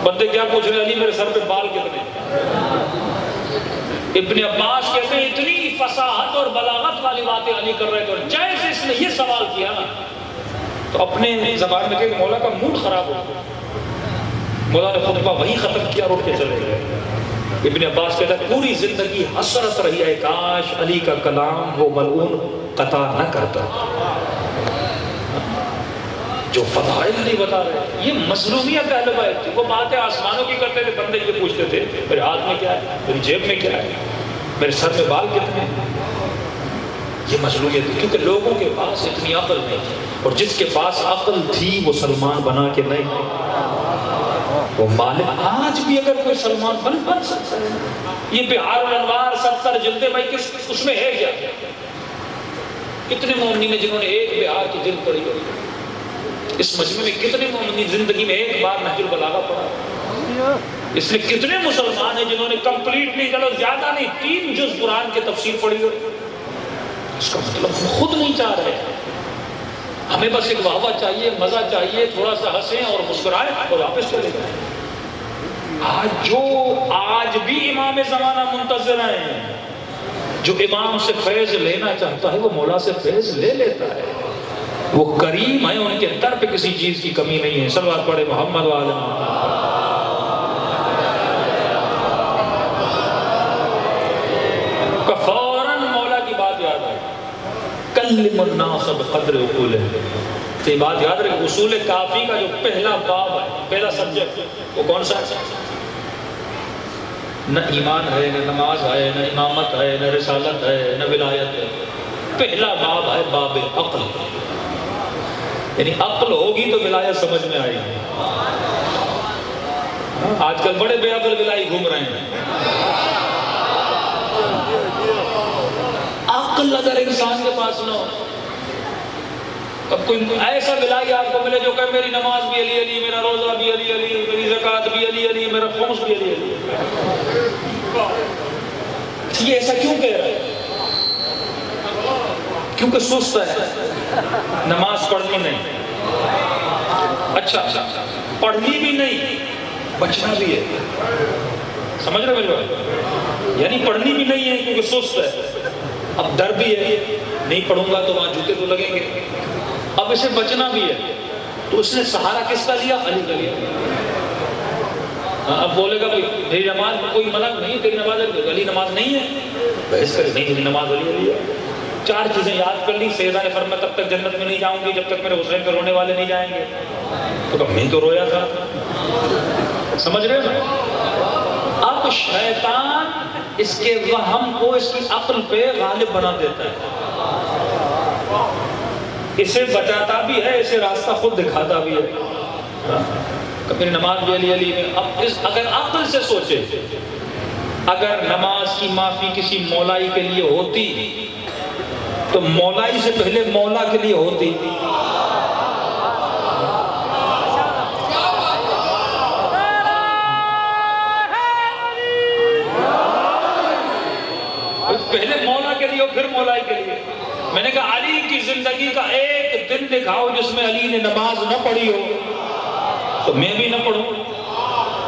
بندے کیا پوچھ رہے علی میرے سر پہ بال کتنے؟ ابن عباس کہتے ہیں اتنی فصاحت اور بلاغت والی باتیں علی کر رہے تھے، اور جیسے اس نے یہ سوال کیا نا تو اپنے زبان میں کہ مولا کا موڈ خراب ہو گیا، مولا نے خطبہ وہی ختم کیا اور اٹھ کے چلے گئے۔ ابن عباس کہتا ہے پوری زندگی حسرت رہی ہے کاش علی کا کلام وہ ملعون قطع نہ کرتا۔ جو فضائل نہیں بتا رہے، یہ مظلومیت اہل بیت تھی۔ وہ باتیں آسمانوں کی کرتے تھے، بندے یہ پوچھتے تھے میرے ہاتھ میں کیا ہے، میری جیب میں کیا ہے، میرے سر میں بال کتنے ہیں۔ یہ مظلومیت تھی کیونکہ لوگوں کے پاس اتنی عقل نہیں تھی، اور جس کے پاس عقل تھی وہ سلمان بنا کے نہیں، وہ مالک۔ آج بھی اگر کوئی سلمان بن سکتا ہے، یہ بہار الانوار 70 جلدیں بھائی اس میں ہے کیا؟ کتنے مومنین ہیں جنہوں نے ایک بہار کی جلد پڑھی ہوئی؟ اس مجمع میں کتنے مومنین زندگی میں ایک بار نہج البلاغہ پڑھا؟ اس میں کتنے مسلمان ہیں جنہوں نے کمپلیٹ نہیں، چلو زیادہ نہیں، 3 جز قرآن کی تفسیر پڑھی ہوئی؟ اس کا مطلب ہم خود نہیں چاہ رہے، ہمیں بس ایک واہ چاہیے، مزہ چاہیے، تھوڑا سا ہنسیں اور مسکرائیں اور واپس چلے جائیں۔ آج بھی امام زمانہ منتظر ہیں، جو امام سے فیض لینا چاہتا ہے وہ مولا سے فیض لے لیتا ہے، وہ کریم ہے، ان کے در پہ کسی چیز کی کمی نہیں ہے۔ صلوات پڑھے محمد وعلی کا فوراً مولا کی بات یاد آئی، کلم الناس بقدر عقولہم۔ تو یہ بات یاد رکھیں، اصول کافی کا جو پہلا باب ہے، پہلا سبجیکٹ، وہ کون سا ہے؟ نہ ایمان ہے، نہ نماز ہے، نہ امامت ہے، نہ رسالت ہے، نہ ولایت ہے۔ پہلا باب ہے باب عقل، یعنی عقل ہوگی تو ولایت سمجھ میں آئے گی۔ آج کل بڑے بے عقل ولائی گھوم رہے ہیں۔ عقل اگر انسان کے پاس نہ ہو، اب کوئی ایسا ولائی آپ کو ملے جو کہ میری نماز بھی علی علی، میرا روزہ بھی علی علی، میری زکوٰۃ بھی علی علی، میرا خمس بھی علی علی، یہ ایسا کیوں کہہ رہا ہے؟ کیونکہ سست ہے، نماز پڑھنی نہیں، اچھا پڑھنی بھی نہیں، بچنا بھی ہے۔ سمجھ رہے میرے بھائی؟ یعنی پڑھنی بھی نہیں ہے کیونکہ سست ہے، اب ڈر بھی ہے، نہیں پڑھوں گا تو وہاں جوتے تو لگیں گے، اب اسے بچنا بھی ہے، تو اس نے سہارا کس کا لیا؟ علی کا لیا۔ اب بولے گا میری نماز میں کوئی منع نہیں، تیری نماز علی نماز نہیں ہے، بحث کرے نہیں میری نماز علی علی ہے۔ 4 چیزیں یاد کر لی، سیدہ نے فرمایا تب تک جنت میں نہیں جاؤں گی جب تک میرے حسین پہ رونے والے نہیں جائیں گے، تو کہا میں تو رویا تھا۔ سمجھ رہے ہو نا؟ اب شیطان اس کے وہم کو اس کی عقل پہ غالب بنا دیتا ہے، اسے بچاتا بھی ہے، اسے راستہ خود دکھاتا بھی ہے۔ میری نماز بھی علی علی میں، اب اگر عقل سے سوچے، اگر نماز کی معافی کسی مولائی کے لیے ہوتی تو مولائی سے پہلے مولا کے لیے ہوتی۔ پہلے مولا کے لیے پھر مولائی کے لیے۔ میں نے کہا علی کی زندگی کا ایک دن دکھاؤ جس میں علی نے نماز نہ پڑھی ہو تو میں بھی نہ پڑھوں۔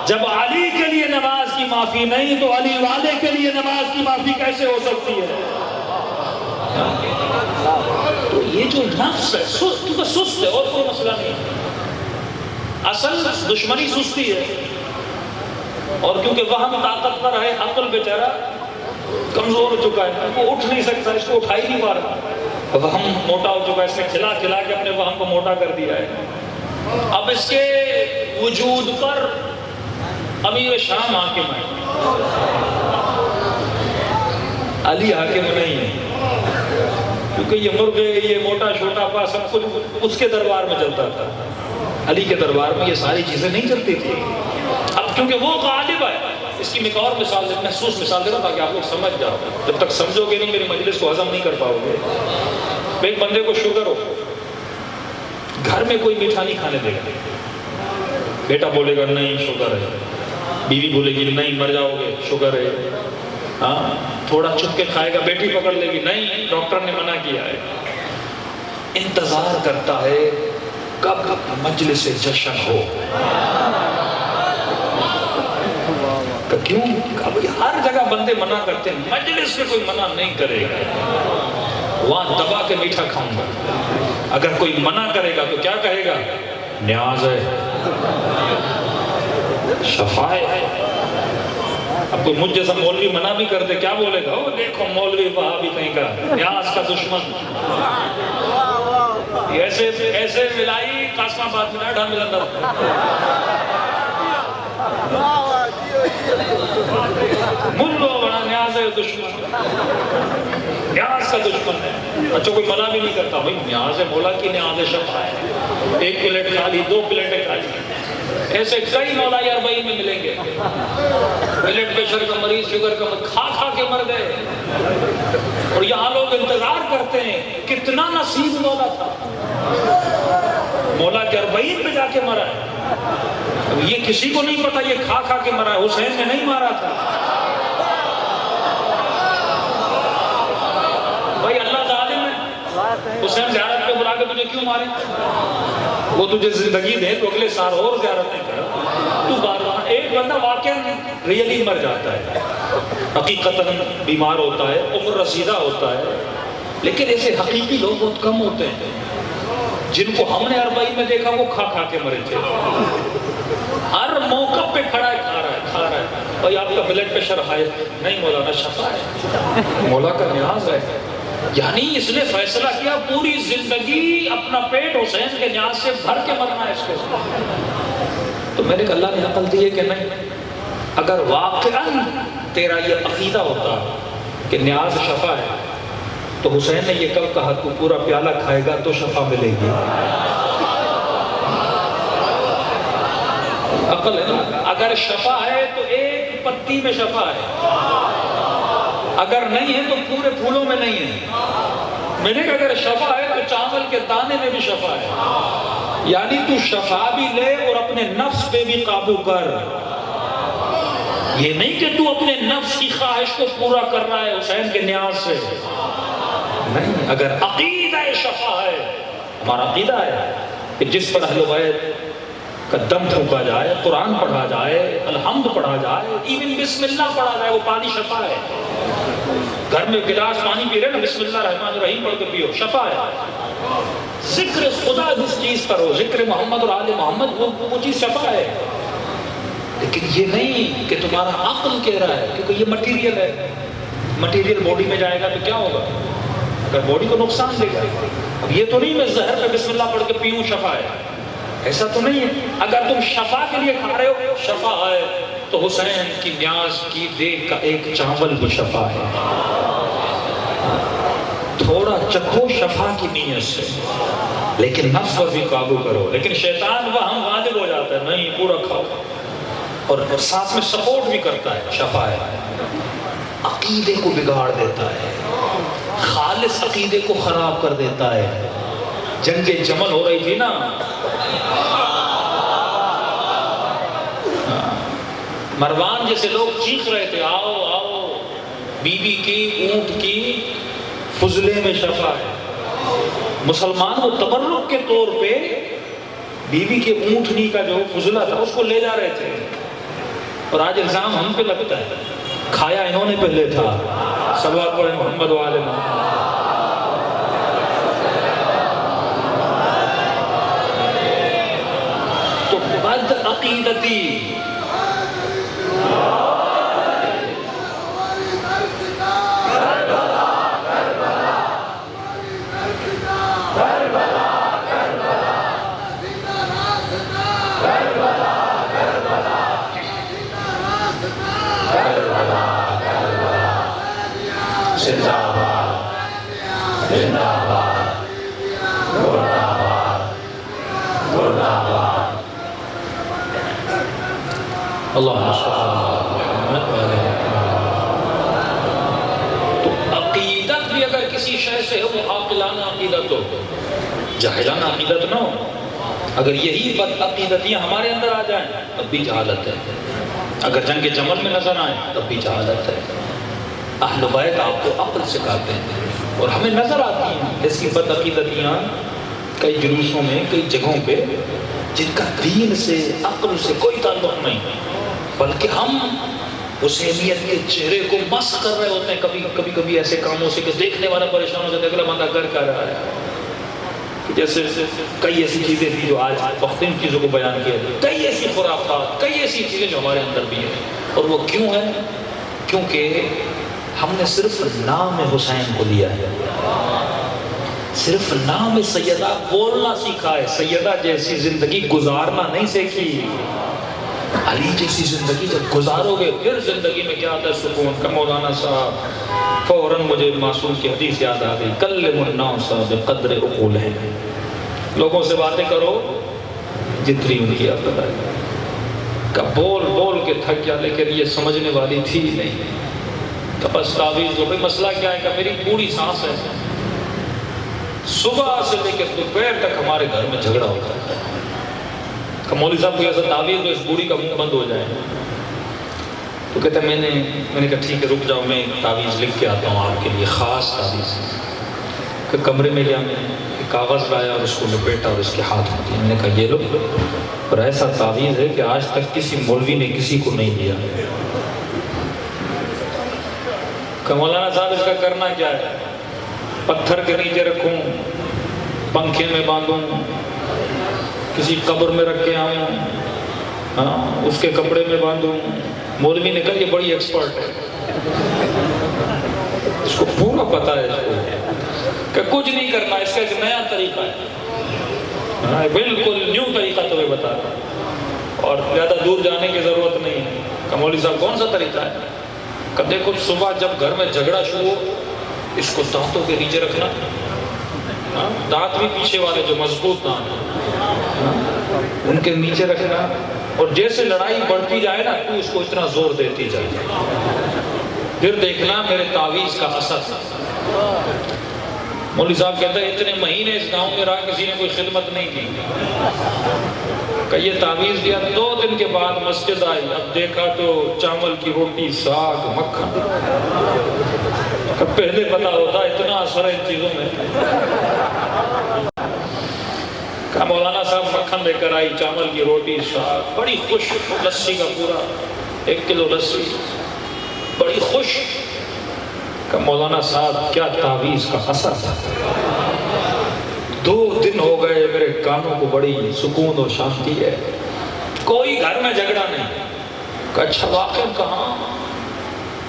جب علی کے لیے نماز کی معافی نہیں تو علی والے کے لیے نماز کی معافی کیسے ہو سکتی ہے؟ تو یہ جو نفس ہے کیونکہ سست ہے اور کوئی مسئلہ نہیں، اصل دشمنی سستی ہے، اور کیونکہ وہم طاقت پر ہے، عقل بیچارہ کمزور ہو چکا ہے، وہ اٹھ نہیں سکتا، اس کو اٹھا ہی نہیں پا رہا، وہم موٹا ہو چکا ہے، اس نے کھلا کھلا کے اپنے وہم کو موٹا کر دیا ہے۔ اب اس کے وجود پر امیر شام حاکم ہے، علی حاکم نہیں ہے، کیونکہ یہ مرغے، یہ موٹا چھوٹا پا سب کچھ اس کے دربار میں چلتا تھا، علی کے دربار میں یہ ساری چیزیں نہیں چلتی تھی۔ اب کیونکہ وہ غالب ہے، اس کی میں ایک اور مثال محسوس مثال دے رہا ہوں تاکہ آپ لوگ سمجھ جاؤ، جب تک سمجھو گے نہیں میری مجلس کو ہضم نہیں کر پاؤ گے۔ ایک بندے کو شوگر ہو، گھر میں کوئی میٹھا نہیں کھانے دے گا، بیٹا بولے گا نہیں شوگر ہے، بیوی بولے گی نہیں مر جاؤ گے شوگر ہے، ہاں تھوڑا چھپ کے کھائے گا، بیٹی پکڑ لے گی نہیں ڈاکٹر نے منع کیا ہے، انتظار کرتا ہے کب مجلس جشن ہو، کیوں؟ ہر جگہ بندے منع کرتے ہیں، مجلس میں کوئی منع نہیں کرے گا، وہاں دبا کے میٹھا کھاؤں گا، اگر کوئی منع کرے گا تو کیا کہے گا؟ نیاز ہے، شفا ہے۔ اب کوئی مجھ جیسا مولوی منع بھی کر دے کیا بولے گا؟ وہ دیکھو مولوی وہاں بھی کہیں کا نیاز کا دشمن، ایسے ملائی قاسم آباد میں ڈھا ملندہ، ملو بڑا نیاز ہے دشمن، نیاز کا دشمن ہے۔ اچھا کوئی منع بھی نہیں کرتا، بھائی نیاز ہے، مولا کی نیاز ہے، شفا ہے، ایک پلیٹ کھا لی، 2 پلیٹیں کھا لی، ایسے کئی مولائی اربعین میں ملیں گے، بلڈ پریشر کا مریض، شوگر کا مریض، کھا کھا کے مر گئے، اور یہاں لوگ انتظار کرتے ہیں کتنا نصیب مولا تھا، مولا کے اربعین پہ جا کے مرا ہے، یہ کسی کو نہیں پتا یہ کھا کھا کے مرا ہے، حسین نے نہیں مارا تھا، بھائی اللہ ظالم ہے، حسین زیارت پہ بلا کے تجھے کیوں مارے؟ وہ تجھے زندگی دے تو اگلے سال اور زیارت نہیں کر، تو بار بار ایک بندہ واقعا ریئلی مر جاتا ہے، حقیقتاً بیمار ہوتا ہے، عمر رسیدہ ہوتا ہے، لیکن ایسے حقیقی لوگ بہت کم ہوتے ہیں، جن کو ہم نے اربعین میں دیکھا وہ کھا کھا کے مرے تھے، ہر موقع پہ کھڑا ہے، کھا رہا ہے، بھائی آپ کا بلڈ پریشر ہائی، نہیں مولانا شفا ہے، مولا کا نیاز ہے، یعنی اس نے فیصلہ کیا پوری زندگی اپنا پیٹ حسین کے نیاز سے بھر کے مرنا ہے اس کو۔ تو میں نے کہا اللہ نے عقل دی ہے کہ نہیں، اگر واقعاً تیرا یہ عقیدہ ہوتا کہ نیاز شفا ہے تو حسین نے یہ کب کہا تو پورا پیالہ کھائے گا تو شفا ملے گی؟ عقل ہے نا، اگر شفا ہے تو ایک پتی میں شفا ہے، اگر نہیں ہے تو پورے پھولوں میں نہیں ہے، میں نے کہا اگر شفا ہے تو چاول کے دانے میں بھی شفا ہے، یعنی تو شفا بھی لے اور اپنے نفس پہ بھی قابو کر، یہ نہیں کہ تو اپنے نفس کی خواہش کو پورا کر رہا ہے حسین کے نیاز سے، نہیں، اگر عقیدہ شفا ہے، ہمارا عقیدہ ہے کہ جس پر اہل بیت کا دم پھونکا جائے، قرآن پڑھا جائے، الحمد پڑھا جائے، ایون بسم اللہ پڑھا جائے، وہ پانی شفا ہے، گھر میں گلاس پانی پی رہے نا بسم اللہ الرحمن الرحیم پڑھ کے پیو، شفا ہے، ذکر خدا جس چیز پر ہو، ذکر محمد اور آل محمد وہ چیز شفا ہے، لیکن یہ نہیں کہ تمہارا عقل کہہ رہا ہے، کیونکہ یہ مٹیریل ہے، مٹیریل باڈی میں جائے گا تو کیا ہوگا؟ اگر باڈی کو نقصان دے گا، اب یہ تو نہیں میں زہر پہ بسم اللہ پڑھ کے پیوں شفا ہے، ایسا تو نہیں ہے، اگر تم شفا کے لیے کھا رہے ہو شفا ہے تو حسین کی نیاز کی دیگ کا ایک چاول بھی شفا ہے، تھوڑا چکھو شفا کی نیت سے، لیکن نفس پر بھی قابو کرو، لیکن شیطان وہاں غالب ہو جاتا ہے، نہیں پورا کھاؤ، اور ساتھ میں سپورٹ بھی کرتا ہے، شفا ہے، عقیدے کو بگاڑ دیتا ہے، خالص عقیدے کو خراب کر دیتا ہے، جنگ جمل ہو رہی تھی نا، مروان جیسے لوگ چیخ رہے تھے آؤ آؤ، بی بی کی اونٹ کی فضلے میں شفا ہے، مسلمان وہ تبرک کے طور پہ بی بی کے اونٹنی کا جو فضلہ تھا اس کو لے جا رہے تھے، اور آج الزام ہم پہ لگتا ہے کھایا انہوں نے پہلے تھا، صلوات پڑھیں محمد و آل محمد، عقیدتی. زندہ باد زندہ باد مرد آباد مرد آباد. اللہم صل علی محمد و علی محمد. تو عقیدت بھی اگر کسی شے سے ہو وہ عاقلانہ عقیدت ہو، جاہلانہ عقیدت نہ ہو. اگر یہی بد عقیدتیاں ہمارے اندر آ جائیں تب بھی جہالت ہے. اگر جنگ جمل میں نظر آئیں تب بھی جہالت ہے. اہل بیت آپ کو عقل سکھاتے ہیں اور ہمیں نظر آتی ہیں ایسی بد عقیدتیاں کئی جلوسوں میں، کئی جگہوں پہ، جن کا دین سے عقل سے کوئی تعلق نہیں، بلکہ ہم حسینیت کے چہرے کو مسخ کر رہے ہوتے ہیں کبھی کبھی ایسے کاموں سے کہ دیکھنے والا پریشان ہو جاتا ہے، اگلا بندہ کر رہا ہے. جیسے کئی ایسی چیزیں تھیں جو آج وقت ان چیزوں کو بیان کیا ہے، کئی ایسی خرافات، کئی ایسی چیزیں جو ہمارے اندر بھی ہیں. اور وہ کیوں ہیں؟ کیونکہ ہم نے صرف نام حسین کو لیا ہے، صرف نام سیدہ بولنا سیکھا ہے، سیدہ جیسی زندگی گزارنا نہیں سیکھی. علی جیسی زندگی جب گزارو گے پھر زندگی میں کیا آتا ہے سکون کا. مولانا صاحب فوراً مجھے معصوم کی حدیث یاد آ گئی، کلم الناس بقدر عقولہم. لوگوں سے باتیں کرو جتنی ان کی عقل ہے. کہ بول بول کے تھک گیا لیکن یہ سمجھنے والی تھی نہیں. کہ بس تعویذ ہو گئی. مسئلہ کیا ہے کہ میری پوری سانس ہے، صبح سے لے کے دوپہر تک ہمارے گھر میں جھگڑا ہوتا ہے کہ مولوی صاحب کوئی ایسا تعویذ تو اس بوڑھی کا منہ بند ہو جائے. تو کہتے ہیں میں نے کہا ٹھیک ہے رک جاؤ، میں تعویذ لکھ کے آتا ہوں آپ کے لیے، خاص تعویذ. کہ کمرے میں گیا، میں ایک کاغذ لایا اور اس کو لپیٹا اور اس کے ہاتھ میں دیا. میں نے کہا یہ لو، اور ایسا تعویذ ہے کہ آج تک کسی مولوی نے کسی کو نہیں دیا. کہ مولانا صاحب اس کا کرنا کیا ہے؟ پتھر کے نیچے رکھوں، پنکھے میں باندھوں، کسی قبر میں رکھ کے آؤں، اس کے کپڑے میں باندھوں. مولوی نے کہا یہ بڑی ایکسپرٹ ہے، اس کو پورا پتا ہے. اس کو کہ کچھ نہیں کرنا، اس کا ایک نیا طریقہ ہے، بالکل نیو طریقہ تمہیں بتا رہا، اور زیادہ دور جانے کی ضرورت نہیں ہے. کہ مولوی صاحب کون سا طریقہ ہے؟ کہ دیکھو صبح جب گھر میں جھگڑا شروع ہو اس کو دانتوں کے نیچے رکھنا، دانت بھی پیچھے والے جو مضبوط دانت ان کے نیچے رکھنا، اور جیسے لڑائی بڑھتی جائے نا تو اس کو اتنا زور دیتی جائے، پھر دیکھنا میرے تعویذ کا اثر. مولوی صاحب کہتا ہے اتنے مہینے اس گاؤں میں رہا کسی نے کوئی خدمت نہیں کی. کہ یہ تعویذ دیا، 2 دن کے بعد مسجد آئی، اب دیکھا تو چاول کی روٹی، ساگ، مکھن. کہ پہلے پتا ہوتا اتنا اثر ہے ان چیزوں میں. کہ مولانا صاحب مکھن لے کر آئی، چاول کی روٹی، ساگ، بڑی خوش، لسی کا پورا 1 کلو لسی، بڑی خوش. کہ مولانا صاحب کیا تعویذ کا اثر تھا. 2 دن ہو گئے میرے کانوں کو بڑی سکون اور شانتی ہے، کوئی گھر میں جھگڑا نہیں. کہ اچھا واقعہ کہاں؟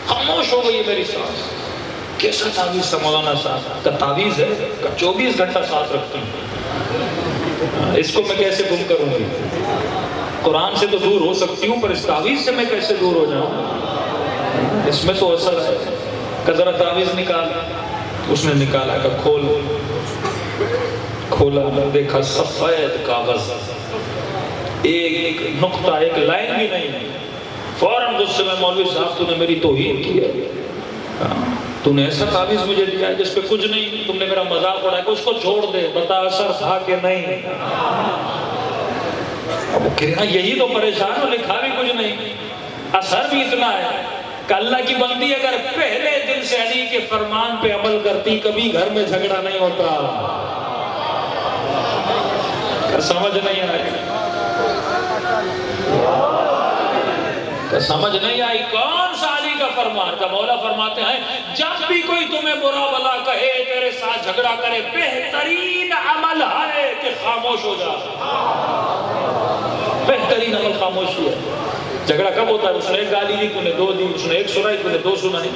خاموش ہو گئی ہے میری سانس. کیسا تعویذ تھا مولانا صاحب؟ کا تعویذ ہے کہ 24 گھنٹہ ساتھ رکھتی ہوں، اس کو میں کیسے گم کروں گی؟ قرآن سے تو دور ہو سکتی ہوں پر اس تعویذ سے میں کیسے دور ہو جاؤں؟ اس میں تو اثر ہے. کہ ذرا تعویذ نکال. اس نے نکالا، کہ کھولا، دیکھا سفید کاغذ، ایک نقطہ، ایک لائن بھی نہیں. فوراً غصے میں مولوی صاحب تو نے میری توہین کی ہے، تو نے ایسا تعویذ مجھے دیا ہے جس پہ کچھ نہیں، تم نے میرا مذاق اڑایا کہ اس کو چھوڑ دے، بتا اثر تھا کہ نہیں. اب وہ کہنا یہی تو پریشان ہو، لکھا بھی کچھ نہیں، اثر بھی اتنا ہے. کہ اللہ کی بندی اگر پہلے دن سے علی کے فرمان پہ عمل کرتی کبھی گھر میں جھگڑا نہیں ہوتا. سمجھ نہیں آئی، سمجھ نہیں آئی کون سا علی کا فرمان؟ کا مولا فرماتے ہیں جب بھی کوئی تمہیں برا بلا کہے، تیرے ساتھ جھگڑا کرے، بہترین عمل ہے کہ خاموش ہو جا. بہترین عمل خاموشی ہے. جھگڑا کب ہوتا ہے؟ اس نے ایک گالی دی، تو نے دو دی، اس نے ایک سنائی، تو نے دو سنائی.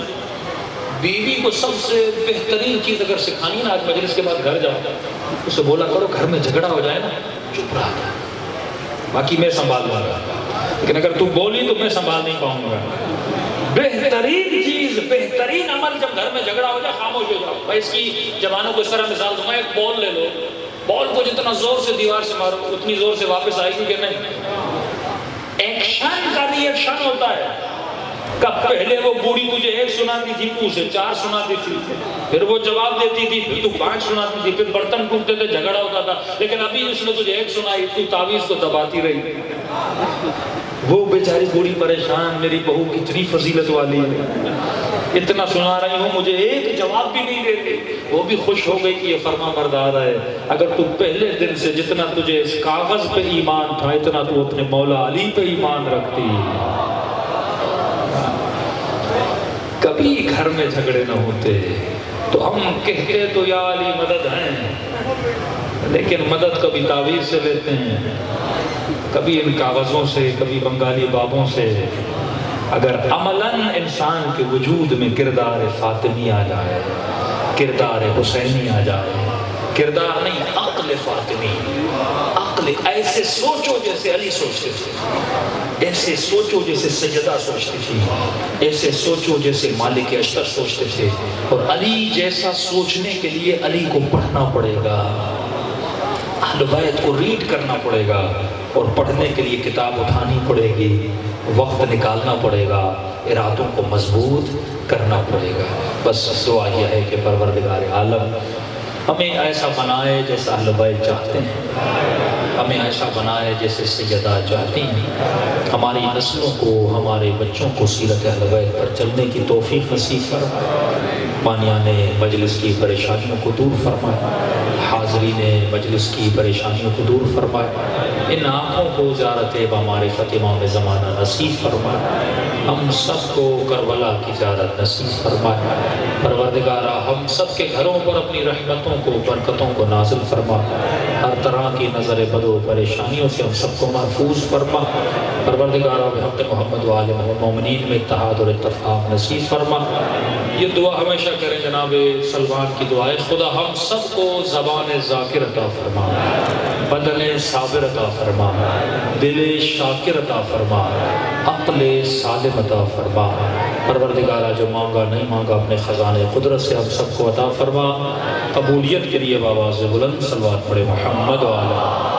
بیوی کو سب سے بہترین چیز اگر سکھانی نا، آج مجلس کے بعد گھر جاؤ اسے بولا کرو گھر میں جھگڑا ہو جائے نا چپ رہا تھا، باقی میں سنبھال لوں گا، لیکن اگر تو بولی تو میں سنبھال نہیں پاؤں گا. بہترین چیز، بہترین عمل، جب گھر میں جھگڑا ہو جائے خاموش ہو جاؤ. میں اس کی جوانوں کو اس طرح مثال دوں گا، ایک بال لے لو، بال کو جتنا زور سے دیوار سے مارو اتنی زور سے واپس آئے گی کہ نہیں؟ ایکشن کا ری ایکشن ہوتا ہے. کب پہلے وہ بوڑھی تجھے ایک سناتی تھی، تو اسے 4 سناتی تھی، پھر وہ جواب دیتی تھی، پھر تو 5 سناتی تھی، پھر برتن ٹوٹتے تھے، جھگڑا ہوتا تھا. لیکن ابھی اس نے تجھے ایک سنائی، تو تعویذ کو دباتی رہی. وہ بیچاری بوڑھی پریشان، میری بہو کتنی فضیلت والی ہے، اتنا سنا رہی ہوں مجھے ایک جواب بھی نہیں دیتی. وہ بھی خوش ہو گئی کہ یہ فرما بردار ہے. اگر تو پہلے دن سے جتنا تجھے اس کاغذ پہ ایمان تھا اتنا تو اپنے مولا علی پہ ایمان رکھتی. کبھی گھر میں جھگڑے نہ ہوتے تو ہم کہتے تو یا علی مدد ہیں، لیکن مدد کبھی تعویذ سے لیتے ہیں، کبھی ان کاغذوں سے، کبھی بنگالی بابوں سے. اگر عملاً انسان کے وجود میں کردار فاطمی آ جائے، کردار حسینی آ جائے، کردار نہیں عقل فاطمی، عقل ایسے سوچو جیسے علی سوچتے تھے، ایسے سوچو جیسے سجدہ سوچتی تھی، ایسے سوچو جیسے مالک اشتر سوچتے تھے. اور علی جیسا سوچنے کے لیے علی کو پڑھنا پڑے گا، اہل بیت کو ریڈ کرنا پڑے گا، اور پڑھنے کے لیے کتاب اٹھانی پڑے گی، وقت نکالنا پڑے گا، ارادوں کو مضبوط کرنا پڑے گا. بس دعا یہ ہے کہ پروردگار عالم ہمیں ایسا بنائے جیسا اہل بیت چاہتے ہیں، ہمیں ایسا بنائے جیسے سیدہ چاہتی ہیں. ہماری نسلوں کو، ہمارے بچوں کو سیرت اہل بیت پر چلنے کی توفیق نصیب فرمائے. مانیان مجلس کی پریشانیوں کو دور فرمائے، حاضرین مجلس کی پریشانیوں کو دور فرمائے. ان آنکھوں کو زیارت بامعرفت امام زمانہ نصیب فرمائے. ہم سب کو کربلا کی زیارت نصیب فرمائے. پروردگارہ ہم سب کے گھروں پر اپنی رحمتوں کو، برکتوں کو نازل فرما. ہر طرح کی نظر بد و پریشانیوں سے ہم سب کو محفوظ فرما. پروردگارہ بحق محمد و آل مومنین میں اتحاد اور اتفاق نصیب فرما. یہ دعا ہمیشہ کریں جناب سلمان کی دعا ہے، خدا ہم سب کو زبان ذاکر عطا فرما، بدن صابر عطا فرما، دل شاکر عطا فرما، عقل سالم عطا فرما. پروردگارہ جو مانگا نہیں مانگا اپنے خزانے قدرت سے ہم سب کو عطا فرما. قبولیت کے لیے بآواز بلند صلوات پڑھے محمد و آلہ